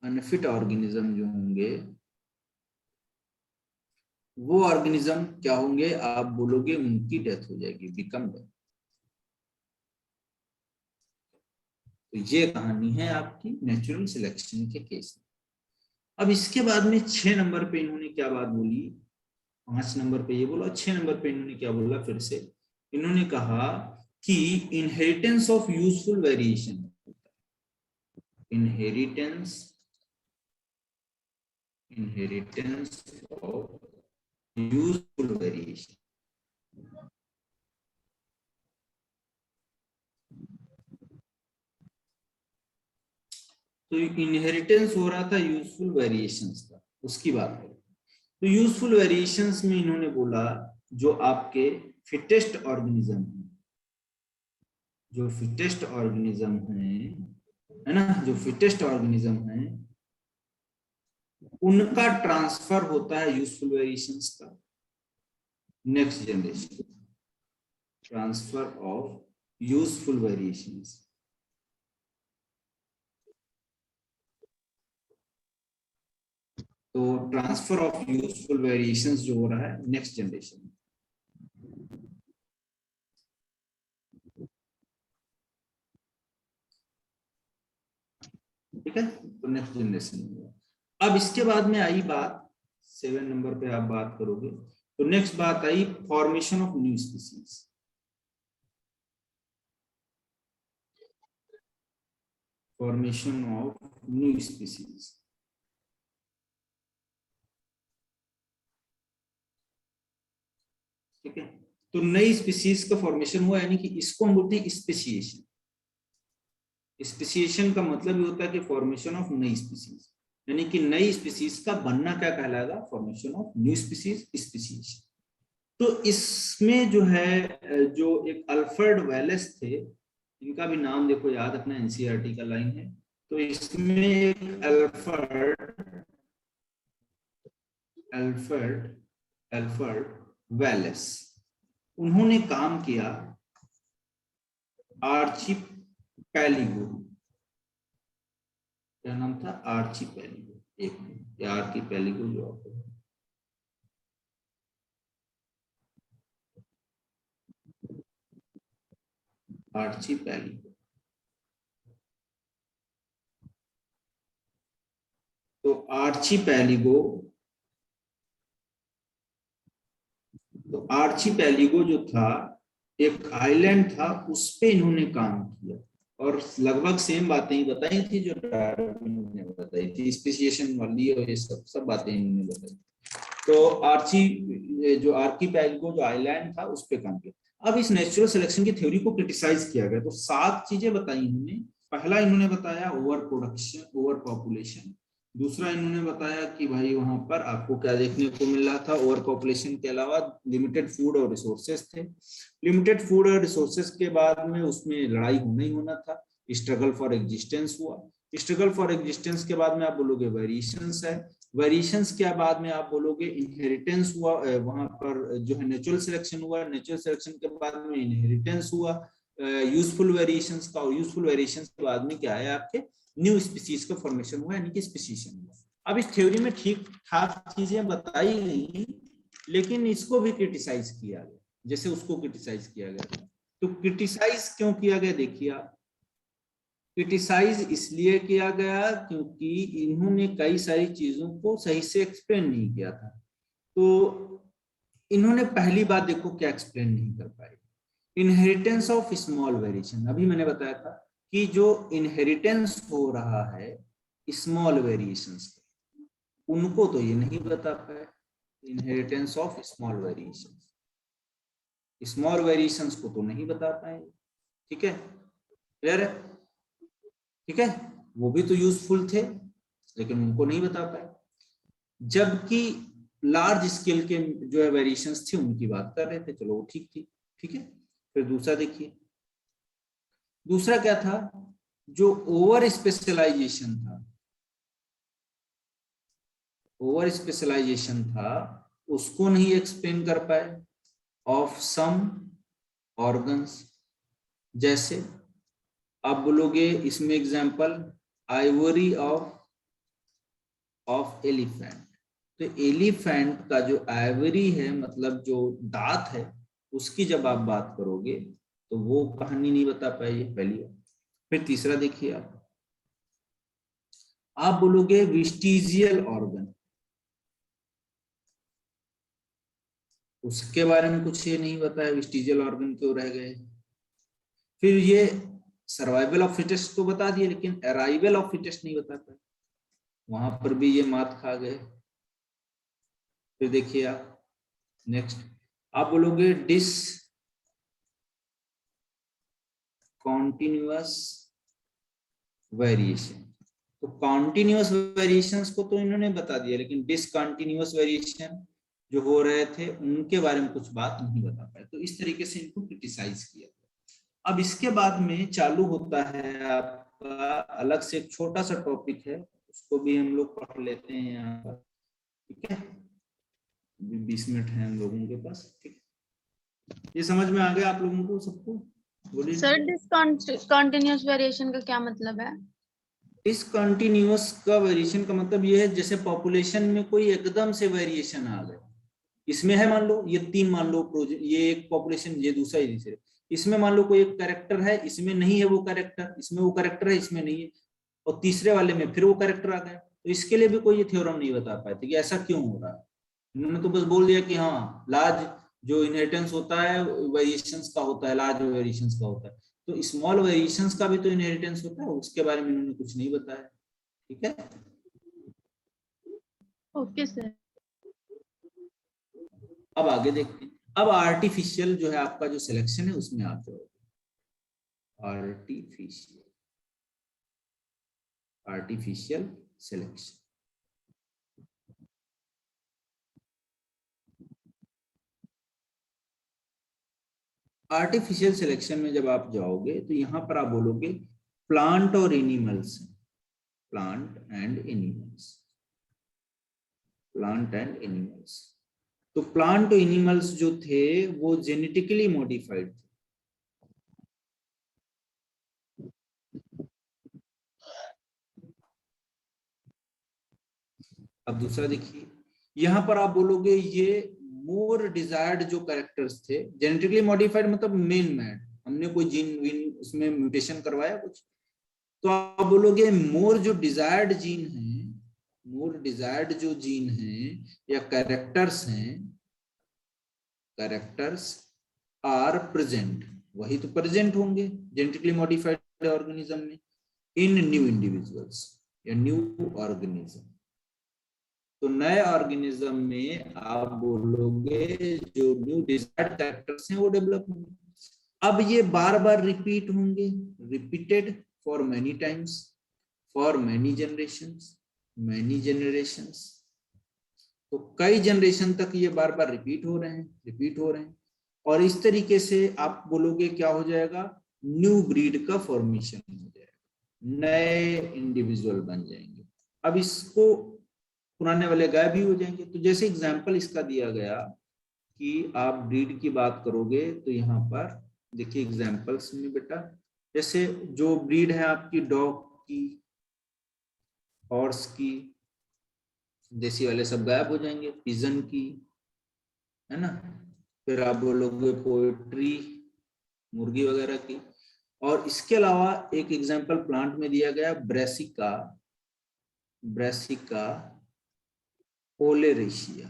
Speaker 1: अनफिट ऑर्गेनिज्म जो होंगे, वो ऑर्गेनिज्म क्या होंगे, आप बोलोगे उनकी डेथ हो जाएगी, बिकम डेथ। तो ये कहानी है आपकी नेचुरल सिलेक्शन के केस में। अब इसके बाद में 6 नंबर पे इन्होंने क्या बात बोली, 5 नंबर पे ये बोला, 6 नंबर पे इन्होंने क्या बोला, फिर से इन्होंने कहा कि inheritance of useful variation, inheritance, inheritance of useful variation. तो इनहेरिटेंस हो रहा था यूजफुल वेरिएशंस का, उसकी बात है। तो यूजफुल वेरिएशंस में इन्होंने बोला जो आपके फिटेस्ट ऑर्गेनिज्म है, जो फिटेस्ट ऑर्गेनिज्म है ना, जो फिटेस्ट ऑर्गेनिज्म है उनका ट्रांसफर होता है यूजफुल वेरिएशंस का next generation, transfer of useful variations. तो ट्रांसफर ऑफ यूजफुल वेरिएशंस जो हो रहा है नेक्स्ट जनरेशन, ठीक है, तो नेक्स्ट जनरेशन हुआ। अब इसके बाद में आई बात, 7 नंबर पे आप बात करोगे, तो नेक्स्ट बात आई formation of new species. Formation of new species, ठीक है, तो नई स्पीसीज का फॉर्मेशन हुआ, यानी कि इसको हम बोलते हैं स्पेसिएशन। स्पेसिएशन का मतलब ये होता है कि फॉर्मेशन ऑफ नई स्पीसीज, यानी कि नई स्पीसीज का बनना क्या कहलाएगा, formation of new species, speciation. तो इसमें जो है, जो एक अल्फ्रेड वेलेस थे, इनका भी नाम देखो याद रखना, एनसीईआरटी का लाइन है। तो इसमें एक अल्फ्रेड, अल्फ्रेड अल्फ्रेड वेलेस, उन्होंने काम किया आर्चीपेलिगो, क्या नाम था, आर्चीपेलिगो, एक मिनट, आर्चीपेलिगो जो आपको, आर्चीपेलागो। तो आर्चीपेलागो जो था एक आइलैंड था, उस पे इन्होंने काम किया और लगभग सेम बातें ही बताई थी जो डार्विन ने बताई थी, स्पेसिएशन वाली और ये सब बातें इन्होंने बताई। तो आर्चीपेलागो जो आइलैंड था उस पे काम किया। अब इस नेचुरल सिलेक्शन की थ्योरी को क्रिटिसाइज किया गया, तो 7 चीजें बताई इन्होंने। पहला इन्होंने बताया ओवर प्रोडक्शन, ओवर पॉपुलेशन। दूसरा इन्होंने बताया कि भाई वहां पर आपको क्या देखने को मिल रहा था, ओवर पॉपुलेशन के अलावा लिमिटेड फूड और रिसोर्सेस थे। लिमिटेड फूड और रिसोर्सेस के बाद में उसमें लड़ाई होना ही होना था, स्ट्रगल फॉर एग्जिस्टेंस हुआ। स्ट्रगल फॉर एग्जिस्टेंस के बाद में आप बोलोगे वेरिएशंस है, वेरिएशंस के बाद में आप बोलोगे इनहेरिटेंस हुआ, वहां पर जो है नेचुरल सिलेक्शन हुआ, नेचुरल सिलेक्शन के बाद में इनहेरिटेंस हुआ यूजफुल वेरिएशंस का, और यूजफुल वेरिएशंस के बाद में क्या है आपके न्यू स्पीसीज का फॉर्मेशन हुआ, यानी कि स्पीसीशन हुआ। अब इस थ्योरी में ठीक ठाक चीजें बताई गई, लेकिन इसको भी क्रिटिसाइज किया गया जैसे उसको क्रिटिसाइज किया गया। तो क्रिटिसाइज क्यों किया गया, देखिए आप, क्रिटिसाइज इसलिए किया गया क्योंकि इन्होंने कई सारी चीजों को सही से एक्सप्लेन नहीं किया था। तो इन्होंने पहली बात देखो क्या एक्सप्लेन नहीं कर पाए, इनहेरिटेंस ऑफ स्मॉल वेरिएशन। अभी मैंने बताया था कि जो इनहेरिटेंस हो रहा है स्मॉल वेरिएशंस, उनको तो ये नहीं बता पाए, inheritance of small variations, small variations को तो नहीं बता पाए। ठीक है, क्लियर है? ठीक है, वो भी तो यूजफुल थे लेकिन उनको नहीं बता पाए, जबकि लार्ज स्केल के जो है वेरिएशंस थे उनकी बात कर रहे थे, चलो वो ठीक थी। ठीक है, फिर दूसरा देखिए, दूसरा क्या था, जो ओवर स्पेशलाइजेशन था, ओवर स्पेशलाइजेशन था उसको नहीं एक्सप्लेन कर पाए ऑफ सम ऑर्गन्स। जैसे आप बोलोगे इसमें एग्जांपल आइवरी ऑफ एलिफेंट, तो एलिफेंट का जो आइवरी है मतलब जो दांत है उसकी जब आप बात करोगे तो वो कहानी नहीं बता पाए, पहली बात। फिर तीसरा देखिए आप बोलोगे विस्टीजियल ऑर्गन, उसके बारे में कुछ ये नहीं बताया, विस्टीजियल ऑर्गन क्यों रह गए। फिर ये सर्वाइवल ऑफ फिटेस्ट तो बता दिए लेकिन अराइवल ऑफ फिटेस्ट नहीं बता पाए, वहां पर भी ये मात खा गए। फिर देखिए आप नेक्स्ट, आप बोलोगे डिसकंटिन्यूअस वेरिएशन, तो कॉन्टिन्यूअस वेरिएशंस को तो इन्होंने बता दिया लेकिन डिसकंटिन्यूअस वेरिएशन जो हो रहे थे उनके बारे में कुछ बात नहीं बता पाए, तो इस तरीके से इनको क्रिटिसाइज किया। अब इसके बाद में चालू होता है आपका अलग से एक छोटा सा टॉपिक है, उसको भी हम लोग पढ़ लेते हैं यहाँ पर। ठीक है, 20 मिनट है हम लोगों के पास। ठीक, ये समझ में आ गया आप लोगों को सबको? बोलिए
Speaker 2: सर डिसकंटिन्यूअस वेरिएशन का क्या मतलब है?
Speaker 1: डिसकंटिन्यूअस का वेरिएशन का मतलब ये है जैसे पॉपुलेशन में कोई एकदम से वेरिएशन आ गया, इसमें है मान लो ये 3, मान लो प्रोजेक्ट, ये एक पॉपुलेशन, ये दूसरा, ये तीसरा, इसमें मान लो कोई एक कैरेक्टर है, इसमें नहीं है वो कैरेक्टर, इसमें वो कैरेक्टर है, इसमें नहीं है, और तीसरे वाले में फिर वो कैरेक्टर आ गया, तो इसके लिए भी कोई ये थ्योरम नहीं बता पाते कि ऐसा क्यों हो रहा है। उन्होंने तो बस बोल दिया कि हाँ लार्ज जो इनहेरिटेंस होता है वेरिएशंस का होता है, लार्ज वेरिएशंस का होता है, तो स्मॉल वेरिएशंस का भी तो इनहेरिटेंस होता है, उसके बारे में इन्होंने कुछ नहीं बताया। ठीक है,
Speaker 2: ओके सर।
Speaker 1: अब आगे देखते हैं। अब आर्टिफिशियल जो है आपका जो सिलेक्शन है उसमें आप जाओगे, आर्टिफिशियल सिलेक्शन। आर्टिफिशियल सिलेक्शन में जब आप जाओगे तो यहां पर आप बोलोगे प्लांट और animals, plant and animals, plant and animals. तो प्लांट एनिमल्स जो थे वो जेनेटिकली मॉडिफाइड थे। अब दूसरा देखिए, यहां पर आप बोलोगे ये मोर डिजायर्ड जो कैरेक्टर्स थे, जेनेटिकली मॉडिफाइड मतलब मेन मैड, हमने हमने कोई जीन विन उसमें म्यूटेशन करवाया कुछ? तो आप बोलोगे मोर जो डिजायर्ड जीन है, मोर डिजायर्ड जो जीन है या कैरेक्टर्स हैं, कैरेक्टर्स आर प्रेजेंट, वही तो प्रेजेंट होंगे जेनेटिकली मॉडिफाइड ऑर्गेनिज्म में इन न्यू इंडिविजुअल्स या न्यू ऑर्गेनिज्म। तो नए ऑर्गेनिज्म में आप बोलोगे जो न्यू डिजायर्ड कैरेक्टर्स हैं वो डेवलप होंगे। अब ये बार बार रिपीट होंगे, repeated for many times, for many generations, many generations. तो कई जनरेशन तक ये बार बार रिपीट हो रहे हैं, रिपीट हो रहे हैं, और इस तरीके से आप बोलोगे क्या हो जाएगा, न्यू ब्रीड का फॉर्मेशन हो जाएगा, नए इंडिविजुअल बन जाएंगे। अब इसको पुराने वाले गायब भी हो जाएंगे। तो जैसे एग्जाम्पल इसका दिया गया कि आप ब्रीड की बात करोगे तो यहाँ पर देखिए एग्जाम्पल्स में बेटा, जैसे जो ब्रीड है आपकी डॉग की, हॉर्स की, देसी वाले सब गायब हो जाएंगे, पिजन की, है ना, फिर आप बोलोगे पोएट्री, मुर्गी वगैरह की। और इसके अलावा एक एग्जाम्पल प्लांट में दिया गया ब्रेसिका, ब्रेसिका ओलेरेशिया,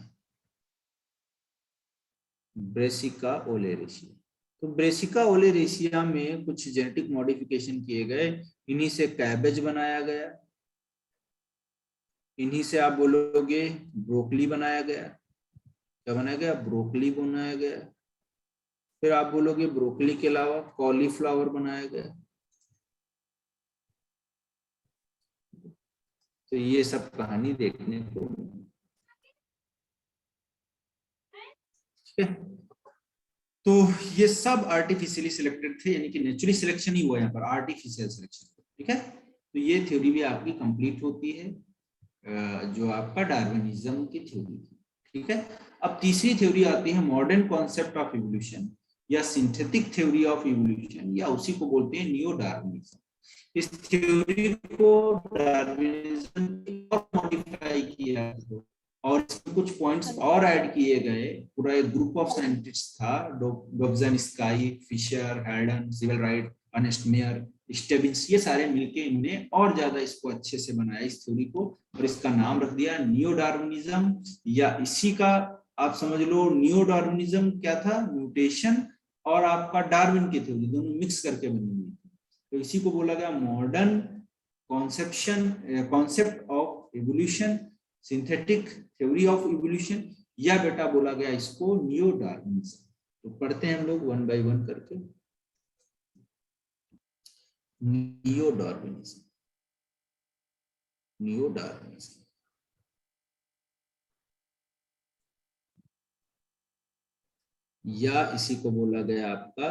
Speaker 1: ब्रेसिका ओलेरेशिया। तो ब्रेसिका ओलेरेशिया में कुछ जेनेटिक मॉडिफिकेशन किए गए, इन्हीं से कैबेज बनाया गया, इन्हीं से आप बोलोगे ब्रोकली बनाया गया। क्या बनाया गया? ब्रोकली बनाया गया। फिर आप बोलोगे ब्रोकली के अलावा कॉलीफ्लावर बनाया गया। तो ये सब कहानी देखने को, ठीक है। तो ये सब आर्टिफिशियली सिलेक्टेड थे, यानी कि नेचुरली सिलेक्शन ही हुआ यहाँ पर, आर्टिफिशियल सिलेक्शन, ठीक है। तो ये थ्योरी भी आपकी कंप्लीट होती है, जो आपका डार्विनिज्म की थ्योरी थी, ठीक है। अब तीसरी थ्योरी आती है मॉडर्न कॉन्सेप्ट ऑफ इवोल्यूशन या सिंथेटिक थ्योरी ऑफ इवोल्यूशन, या उसी को बोलते हैं नियो डार्विनिज्म। इस थ्योरी को डार्विनिज्म और मॉडिफाई किया और इसमें कुछ पॉइंट्स और ऐड किए गए। पूरा एक ग्रुप ऑफ साइंटिस्ट था, Dobzhansky, Fisher, Haldane, Sewall Wright, Ernest Mayr, Stebbins, ये सारे मिलके इन्होंने और ज्यादा इसको अच्छे से बनाया इस थ्योरी को, और इसका नाम रख दिया नियो डार्विनिज्म। या इसी का आप समझ लो नियो डार्विनिज्म क्या था, म्यूटेशन और आपका डार्विन की थ्योरी दोनों मिक्स करके बनी हुई थी। तो इसी को बोला गया modern concept of evolution, synthetic theory of evolution, या बेटा बोला गया इसको नियो डार्विनिज्म। तो पढ़ते हैं हम लोग वन बाय वन करके। नियो डार्विनिज्म, नियो डार्विनिज्म, या इसी को बोला गया आपका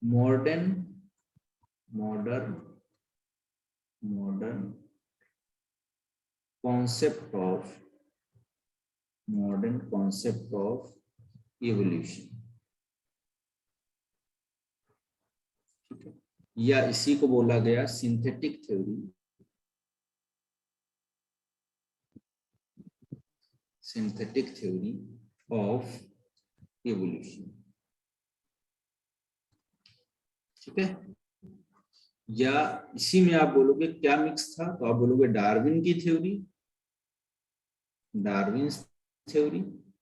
Speaker 1: मॉडर्न कॉन्सेप्ट ऑफ इवोल्यूशन, ठीक है। या इसी को बोला गया synthetic theory, synthetic theory of evolution, ठीक है। या इसी में आप बोलोगे क्या मिक्स था, तो आप बोलोगे डार्विन की थ्योरी, डार्विन थ्योरी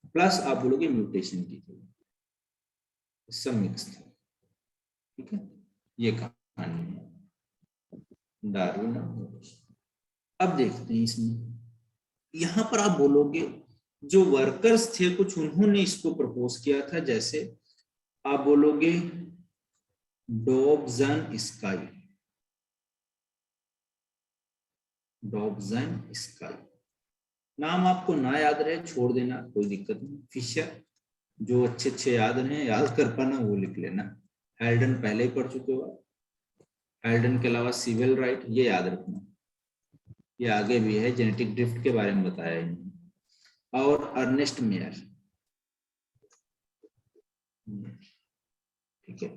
Speaker 1: प्लस आप बोलोगे म्यूटेशन की थ्योरी, सब मिक्स था, ठीक है। ये कहानी है डार्विन और म्यूटेशन। अब देखते हैं इसमें, यहां पर आप बोलोगे जो वर्कर्स थे कुछ उन्होंने इसको प्रपोज किया था, जैसे आप बोलोगे डोब्झानस्की, डोब्झानस्की नाम आपको ना याद रहे छोड़ देना, कोई दिक्कत नहीं। फिशर, जो अच्छे याद रहे, याद कर पाना वो लिख लेना। हैल्डन पहले ही पढ़ चुके हो, हैल्डन के अलावा सिविल राइट, ये याद रखना, ये आगे भी है, जेनेटिक ड्रिफ्ट के बारे में बताया है। और अर्नेस्ट मेयर, ठीक है,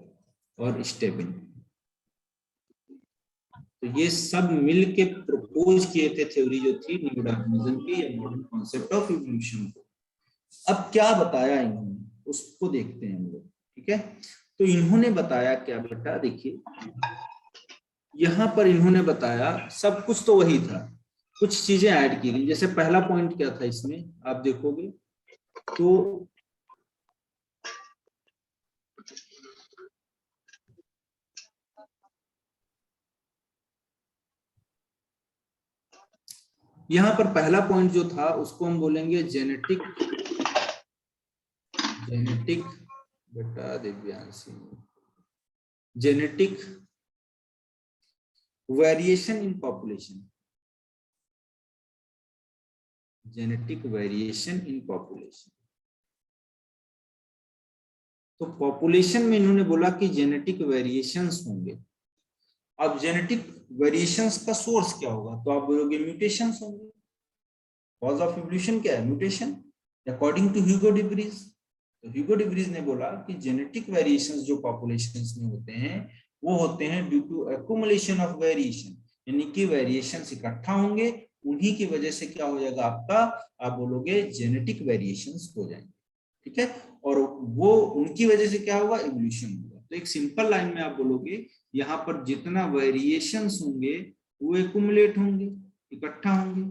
Speaker 1: और स्टेबिन। तो ये सब मिल के प्रपोज किए थे थ्योरी जो थी नियो डार्विनिज्म की या मॉडर्न कॉन्सेप्ट ऑफ इवोल्यूशन को। अब क्या बताया इन्होंने उसको देखते हैं हम लोग, ठीक है। तो इन्होंने बताया क्या बेटा, देखिए यहाँ पर इन्होंने बताया सब कुछ तो वही था, कुछ चीजें ऐड की गई। जैसे पहला पॉइंट क्या था इसमें आप देखोगे तो यहाँ पर पहला पॉइंट जो था उसको हम बोलेंगे जेनेटिक, जेनेटिक बेटा Divyanshi, genetic variation in population, genetic variation in population. तो पॉपुलेशन में इन्होंने बोला कि जेनेटिक वेरिएशंस होंगे। अब जेनेटिक वेरिएशंस का सोर्स क्या होगा, तो आप बोलोगे म्यूटेशंस होंगे। कॉज ऑफ इवोल्यूशन क्या है, mutation, according to Hugo de Vries. तो ह्यूगो डी व्रीज ने बोला कि जेनेटिक वेरिएशंस जो पॉपुलेशंस में होते हैं वो होते हैं due to accumulation of variation, यानी कि वेरिएशंस इकट्ठा होंगे, उन्हीं की वजह से क्या हो जाएगा आपका, आप बोलोगे जेनेटिक वेरिएशंस हो जाएंगे, ठीक है। और वो उनकी वजह से क्या होगा, इवोल्यूशन होगा। तो एक सिंपल लाइन में आप बोलोगे यहाँ पर जितना वेरिएशंस होंगे वो एक्युमुलेट होंगे, इकट्ठा होंगे,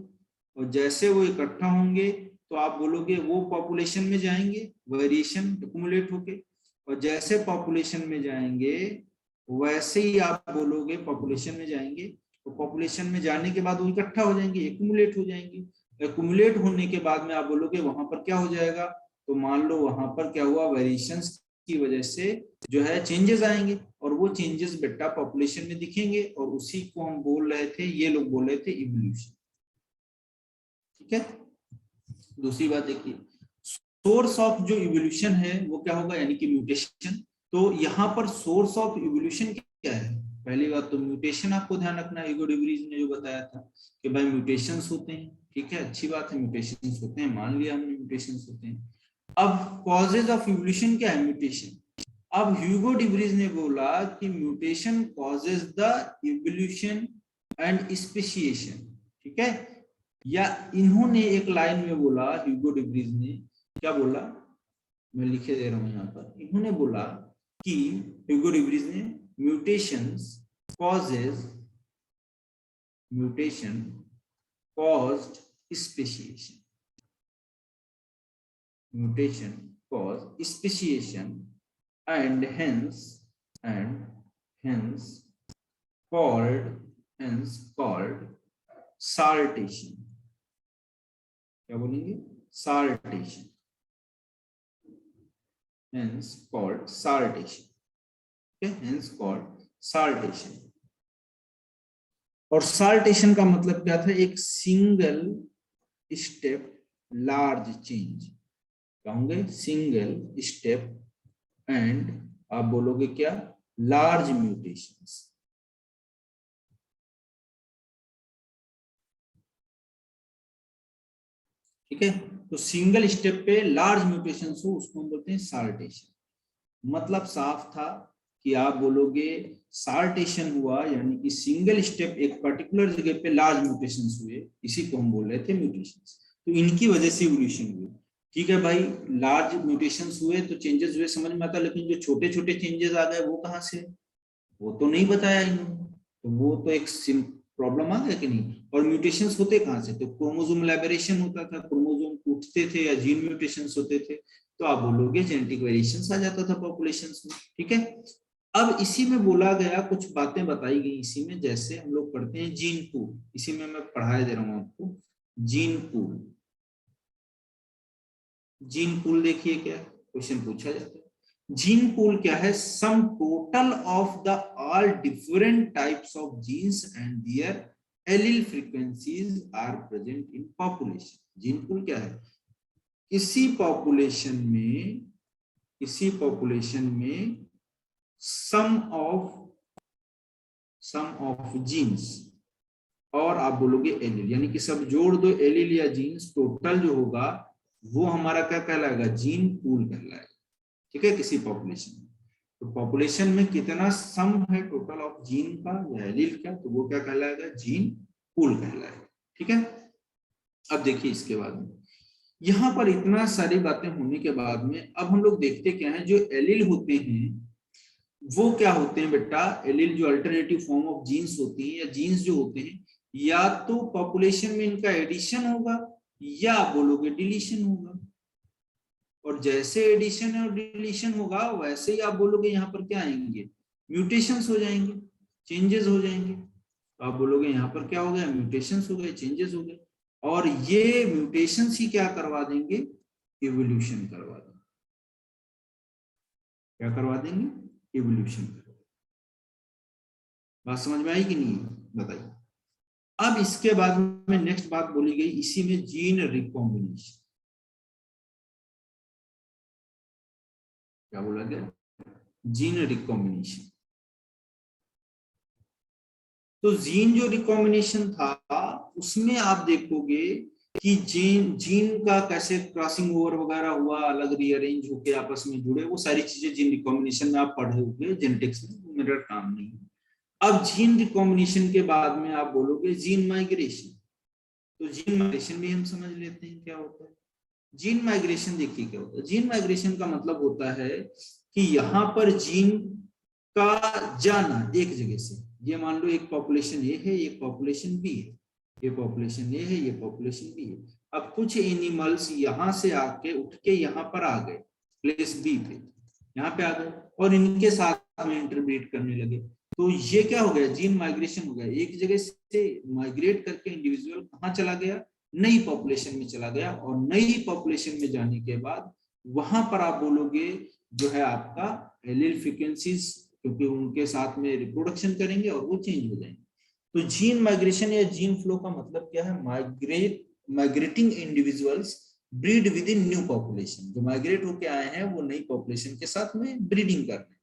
Speaker 1: और जैसे वो इकट्ठा होंगे तो आप बोलोगे वो पॉपुलेशन में जाएंगे, वेरिएशन एक्युमुलेट होके, और जैसे पॉपुलेशन में जाएंगे वैसे ही आप बोलोगे पॉपुलेशन में जाएंगे, तो पॉपुलेशन में जाने के बाद वो इकट्ठा हो जाएंगे, एक्युमुलेट हो जाएंगे। एक्युमुलेट होने के बाद में आप बोलोगे वहां पर क्या हो जाएगा, तो मान लो वहां पर क्या हुआ, वेरिएशंस की वजह से जो है चेंजेस आएंगे, और वो चेंजेस बेटा पॉपुलेशन में दिखेंगे, और उसी को हम बोल रहे थे, ये लोग बोल रहे थे इवोल्यूशन, ठीक है। दूसरी बात देखिए, सोर्स ऑफ जो इवोल्यूशन है वो क्या होगा, यानी कि म्यूटेशन। तो यहाँ पर सोर्स ऑफ इवोल्यूशन क्या है, पहली बात तो म्यूटेशन आपको ध्यान रखना है, ह्यूगो डी व्रीज ने जो बताया था कि भाई म्यूटेशंस होते हैं, ठीक है, अच्छी बात है, म्यूटेशंस होते हैं, मान लिया हमने म्यूटेशंस होते हैं। अब कॉजेज ऑफ इवोल्यूशन क्या है, म्यूटेशन। अब ह्यूगो डी व्रीज ने बोला कि mutation causes the evolution and speciation, ठीक है। या इन्होंने एक लाइन में बोला, ह्यूगो डी व्रीज ने क्या बोला, मैं लिखे दे रहा हूं यहाँ पर, इन्होंने बोला कि ह्यूगो डी व्रीज ने mutations causes, mutation caused speciation, mutation cause speciation and hence called saltation, क्या बोलेंगे, saltation, hence called saltation, okay, hence called saltation। और saltation का मतलब क्या था, एक सिंगल स्टेप लार्ज चेंज, कहूंगे सिंगल स्टेप एंड आप बोलोगे क्या, लार्ज म्यूटेशंस, ठीक है। तो सिंगल स्टेप पे लार्ज म्यूटेशंस हो उसको हम बोलते हैं साल्टेशन। मतलब साफ था कि आप बोलोगे साल्टेशन हुआ यानी कि सिंगल स्टेप एक पर्टिकुलर जगह पे लार्ज म्यूटेशंस हुए, इसी को हम बोल रहे थे म्यूटेशंस। तो इनकी वजह से इवोल्यूशन हुई, ठीक है भाई। लार्ज म्यूटेशंस हुए तो चेंजेस हुए, समझ में आता, लेकिन जो छोटे छोटे चेंजेस आ गए वो कहाँ से, वो तो नहीं बताया इन्होंने, तो वो तो एक प्रॉब्लम आ गया कि नहीं। और म्यूटेशंस होते कहाँ से, तो क्रोमोसोम एबेरेशन होता था, क्रोमोसोम टूटते थे, या जीन म्यूटेशंस होते थे, तो आप बोलोगे जेनेटिक वेरिएशंस आ जाता था पॉपुलेशंस में, ठीक है। अब इसी में बोला गया, कुछ बातें बताई गई इसी में, जैसे हम लोग पढ़ते हैं जीन पूल, इसी में मैं पढ़ाई दे रहा हूँ आपको, जीन पूल। जीन पूल देखिए क्या क्वेश्चन पूछा जाता है, जीन पूल क्या है, sum total of the all different types of genes and their allele frequencies are present in population. Gene pool क्या है, किसी पॉपुलेशन में सम ऑफ जीन्स, और आप बोलोगे एलील, यानी कि सब जोड़ दो, एलील या जीन्स, टोटल जो होगा वो हमारा क्या कहलाएगा, जीन पूल कहलाएगा, ठीक है, किसी पॉपुलेशन में। तो पॉपुलेशन में कितना सम है टोटल ऑफ जीन का या एलील का, तो वो क्या कहलाएगा, जीन पूल कहलाएगा, ठीक है। अब देखिए इसके बाद में, यहाँ पर इतना सारी बातें होने के बाद में अब हम लोग देखते क्या है, जो एलील होते हैं वो क्या होते हैं बेटा, एलील जो अल्टरनेटिव फॉर्म ऑफ जीन्स होती हैं या जीन्स जो होते हैं, या तो पॉपुलेशन में इनका एडिशन होगा या आप बोलोगे डिलीशन होगा। और जैसे एडिशन और डिलीशन होगा वैसे ही आप बोलोगे यहाँ पर क्या आएंगे, म्यूटेशंस हो जाएंगे, चेंजेस हो जाएंगे। तो आप बोलोगे यहाँ पर क्या हो गया, म्यूटेशंस हो गए, चेंजेस हो गए। और ये म्यूटेशंस ही क्या करवा देंगे, इवोल्यूशन करवा देंगे। क्या करवा देंगे, इवोल्यूशन। बात समझ में आई कि नहीं बताइए। अब इसके बाद में नेक्स्ट बात बोली गई इसी में, जीन रिकॉम्बिनेशन। क्या बोला गया, जीन रिकॉम्बिनेशन। तो जीन जो रिकॉम्बिनेशन था उसमें आप देखोगे कि जीन का कैसे क्रॉसिंग ओवर वगैरह हुआ, अलग रीअरेंज होके आपस में जुड़े, वो सारी चीजें जीन रिकॉम्बिनेशन में आप पढ़े होंगे जेनेटिक्स में, मेरा काम नहीं है। अब जीन रिकॉम्बिनेशन के बाद में आप बोलोगे जीन माइग्रेशन। तो जीन माइग्रेशन भी हम समझ लेते हैं क्या होता है। जीन माइग्रेशन देखिए क्या होता है। जीन माइग्रेशन का मतलब होता है कि यहाँ पर जीन का जाना एक जगह से, ये मान लो एक पॉपुलेशन ए है, एक पॉपुलेशन बी है, ये पॉपुलेशन ए है, ये पॉपुलेशन बी है। अब कुछ एनिमल्स यहाँ से आके उठ के यहाँ पर आ गए, प्लेस बी पे यहाँ पे आ गए और इनके साथ में इंटरब्रीड करने लगे। तो ये क्या हो गया, जीन माइग्रेशन हो गया। एक जगह से माइग्रेट करके इंडिविजुअल कहाँ चला गया, नई पॉपुलेशन में चला गया। और नई पॉपुलेशन में जाने के बाद वहां पर आप बोलोगे जो है आपका एलील फ्रीक्वेंसीज, क्योंकि उनके साथ में रिप्रोडक्शन करेंगे और वो चेंज हो जाएंगे। तो जीन माइग्रेशन या जीन फ्लो का मतलब क्या है, migrating individuals breed with in new population. जो माइग्रेट होके आए हैं वो नई पॉपुलेशन के साथ में ब्रीडिंग कर रहे हैं।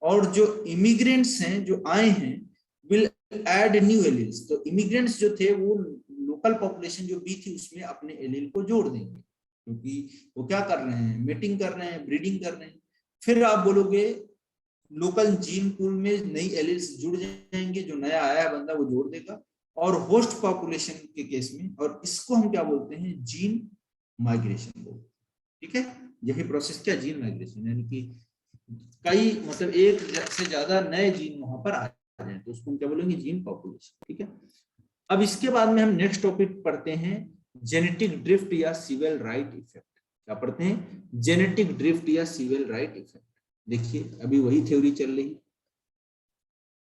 Speaker 1: और जो इमिग्रेंट्स हैं जो आए हैं विल ऐड न्यू एलील्स। तो इमिग्रेंट्स जो थे वो लोकल पॉपुलेशन जो बी थी उसमें अपने एलील को जोड़ देंगे, क्योंकि वो क्या कर रहे हैं, मेटिंग कर रहे हैं, ब्रीडिंग कर रहे हैं। फिर आप बोलोगे लोकल जीन पूल में नई एलील्स जुड़ जाएंगे, जो नया आया बंदा वो जोड़ देगा और होस्ट पॉपुलेशन के केस में, और इसको हम क्या बोलते हैं, जीन माइग्रेशन बोलते हैं। ठीक है, यही प्रोसेस क्या, जीन माइग्रेशन, यानी कि कई मतलब एक से ज्यादा नए जीन वहां पर आ जाए तो उसको हम क्या बोलेंगे, जीन पॉपुलेशन। ठीक है, अब इसके बाद में हम नेक्स्ट टॉपिक पढ़ते हैं जेनेटिक ड्रिफ्ट या सिविल राइट इफेक्ट। क्या पढ़ते हैं, जेनेटिक ड्रिफ्ट या सिविल राइट इफेक्ट। देखिए अभी वही थ्योरी चल रही,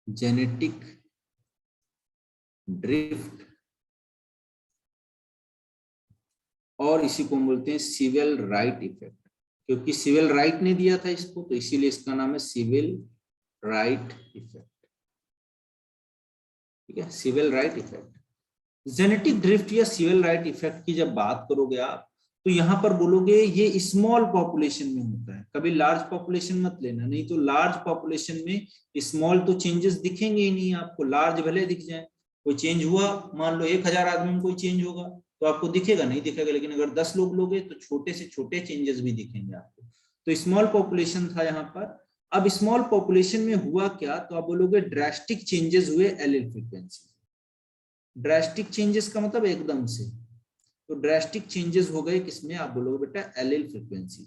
Speaker 1: जेनेटिक ड्रिफ्ट और इसी को बोलते हैं सिविल राइट इफेक्ट। क्योंकि सिविल राइट ने दिया था इसको तो इसीलिए इसका नाम है सिविल राइट इफेक्ट। ठीक है, Sewall Wright effect. Genetic drift या सिविल राइट इफेक्ट की जब बात करोगे आप तो यहां पर बोलोगे ये स्मॉल पॉपुलेशन में होता है, कभी लार्ज पॉपुलेशन मत लेना, नहीं तो लार्ज पॉपुलेशन में स्मॉल तो चेंजेस दिखेंगे ही नहीं आपको, लार्ज भले दिख जाए। कोई चेंज हुआ, मान लो 1000 आदमी में कोई चेंज होगा तो आपको दिखेगा नहीं दिखेगा, लेकिन अगर 10 लोग लोगे तो छोटे से छोटे चेंजेस भी दिखेंगे आपको। तो स्मॉल पॉपुलेशन था यहाँ पर। अब स्मॉल पॉपुलेशन में हुआ क्या, तो आप बोलोगे ड्रास्टिक चेंजेस हुए एलील फ्रीक्वेंसी। ड्रास्टिक चेंजेस का मतलब एकदम से, तो ड्रास्टिक चेंजेस हो गए किसमें, आप बोलोगे बेटा एलील फ्रीक्वेंसी।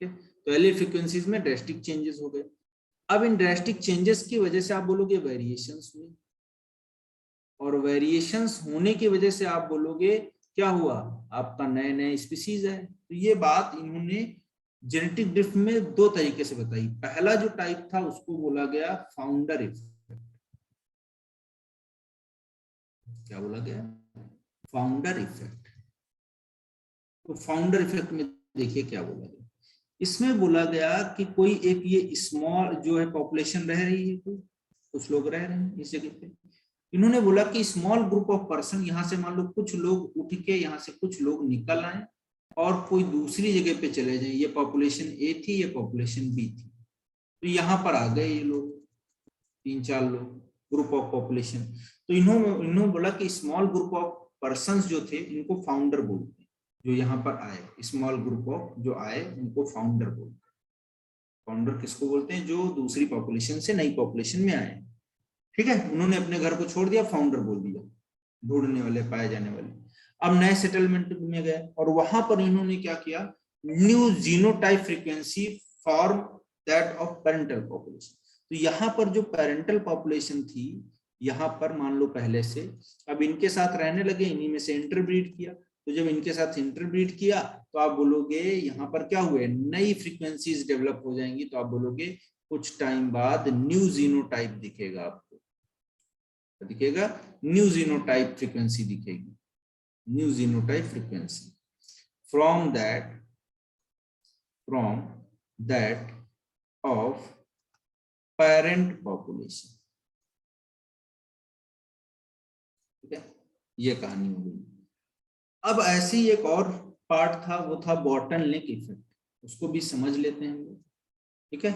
Speaker 1: तो एलील फ्रीक्वेंसीज में ड्रास्टिक चेंजेस हो गए। अब इन ड्रास्टिक चेंजेस की वजह से आप बोलोगे वेरिएशंस हुए, और वेरिएशंस होने की वजह से आप बोलोगे क्या हुआ, आपका नए नए स्पीसीज है। तो ये बात इन्होंने जेनेटिक ड्रिफ्ट में दो तरीके से बताई। पहला जो टाइप था उसको बोला गया फाउंडर इफेक्ट। क्या बोला गया, फाउंडर इफेक्ट। तो फाउंडर इफेक्ट में देखिए क्या बोला गया, इसमें बोला गया कि कोई एक ये स्मॉल जो है पॉपुलेशन रह रही है, कुछ लोग रह रहे हैं इस जगह पे। इन्होंने बोला कि स्मॉल ग्रुप ऑफ पर्सन, यहाँ से मान लो कुछ लोग उठ के यहाँ से कुछ लोग निकल आए और कोई दूसरी जगह पे चले जाएं। ये पॉपुलेशन ए थी, ये पॉपुलेशन बी थी, तो यहाँ पर आ गए ये लोग 3-4 लोग, ग्रुप ऑफ पॉपुलेशन। तो इन्होंने बोला कि स्मॉल ग्रुप ऑफ पर्संस जो थे इनको फाउंडर बोलते हैं। जो यहाँ पर आए स्मॉल ग्रुप ऑफ जो आए उनको फाउंडर बोलते हैं। फाउंडर किसको बोलते हैं, जो दूसरी पॉपुलेशन से नई पॉपुलेशन में आए। ठीक है, उन्होंने अपने घर को छोड़ दिया, फाउंडर बोल दिया, ढूंढने वाले, पाए जाने वाले। अब नए सेटलमेंट में गए और वहां पर इन्होंने क्या किया, new genotype frequency form that of parental population. तो यहाँ पर जो पेरेंटल पॉपुलेशन थी, यहाँ पर मान लो पहले से, अब इनके साथ रहने लगे, इन्हीं में से इंटरब्रीड किया, तो जब इनके साथ इंटरब्रीड किया तो आप बोलोगे यहाँ पर क्या हुए, नई फ्रीक्वेंसीज डेवलप हो जाएंगी, तो आप बोलोगे कुछ टाइम बाद न्यू जीनोटाइप दिखेगा आपको, दिखेगा न्यू जीनोटाइप फ्रीक्वेंसी दिखेगी, new genotype frequency from that of parent population. ठीक है, ये कहानी हो गई। अब ऐसे ही एक और पार्ट था, वो था बॉटलनेक इफेक्ट, उसको भी समझ लेते हैं हम लोग। ठीक है,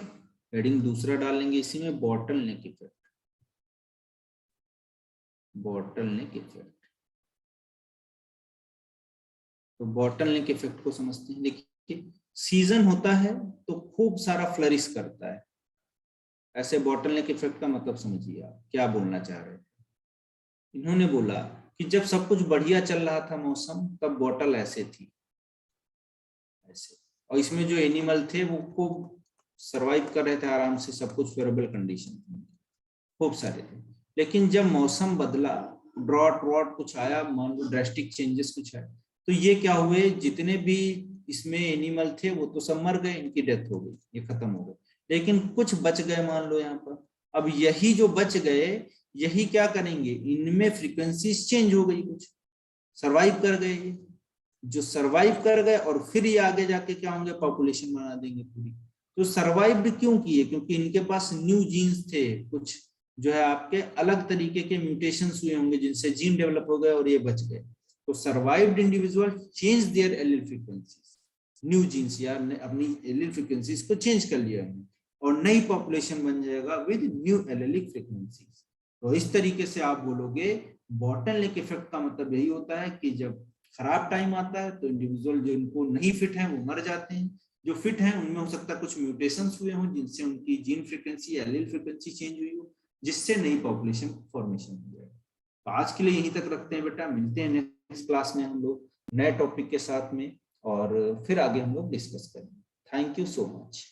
Speaker 1: हेडिंग दूसरा डालेंगे इसी में, बॉटलनेक इफेक्ट, बॉटलनेक इफेक्ट। तो बॉटलनेक इफेक्ट को समझते हैं। देखिए, सीजन होता है तो खूब सारा फ्लरिश करता है, ऐसे बॉटलनेक इफेक्ट का मतलब समझिए आप क्या बोलना चाह रहे थे। इन्होंने बोला कि जब सब कुछ बढ़िया चल रहा था मौसम, तब बॉटल ऐसे थी, ऐसे, और इसमें जो एनिमल थे वो खूब सरवाइव कर रहे थे आराम से, सब कुछ फेवरेबल कंडीशन खूब सारे थे। लेकिन जब मौसम बदला, ड्रॉट वॉट कुछ आया, मान लो ड्रास्टिक चेंजेस कुछ आए, तो ये क्या हुए, जितने भी इसमें एनिमल थे वो तो सब मर गए, इनकी डेथ हो गई, ये खत्म हो गए, लेकिन कुछ बच गए मान लो यहाँ पर। अब यही जो बच गए, यही क्या करेंगे, इनमें फ्रीक्वेंसीज चेंज हो गई, कुछ सरवाइव कर गए, ये जो सरवाइव कर गए और फिर ये आगे जाके क्या होंगे, पॉपुलेशन बना देंगे पूरी। तो सरवाइव क्यों किए, क्योंकि इनके पास न्यू जीन्स थे, कुछ जो है आपके अलग तरीके के म्यूटेशंस हुए होंगे जिनसे जीन डेवलप हो गए और ये बच गए। तो survived individual change their allele frequencies, new genes या अपनी एलील फ्रीक्वेंसीज को चेंज कर लिया है, और नई पॉपुलेशन बन जाएगा विद न्यू एलीलिक फ्रीक्वेंसीज। तो इस तरीके से आप बोलोगे बॉटलनेक इफेक्ट का मतलब यही होता है कि जब खराब टाइम आता है तो इंडिविजुअल जो इनको नहीं फिट है वो मर जाते हैं, जो फिट हैं उनमें हो सकता है कुछ म्यूटेशंस हुए हों जिनसे उनकी gene frequency allele frequency change हुई हो, जिससे नई पॉपुलेशन फॉर्मेशन हो जाए। तो आज के लिए यहीं तक रखते हैं बेटा, मिलते हैं नेक्स्ट क्लास में हम लोग नए टॉपिक के साथ में, और फिर आगे हम लोग डिस्कस करेंगे। Thank you so much.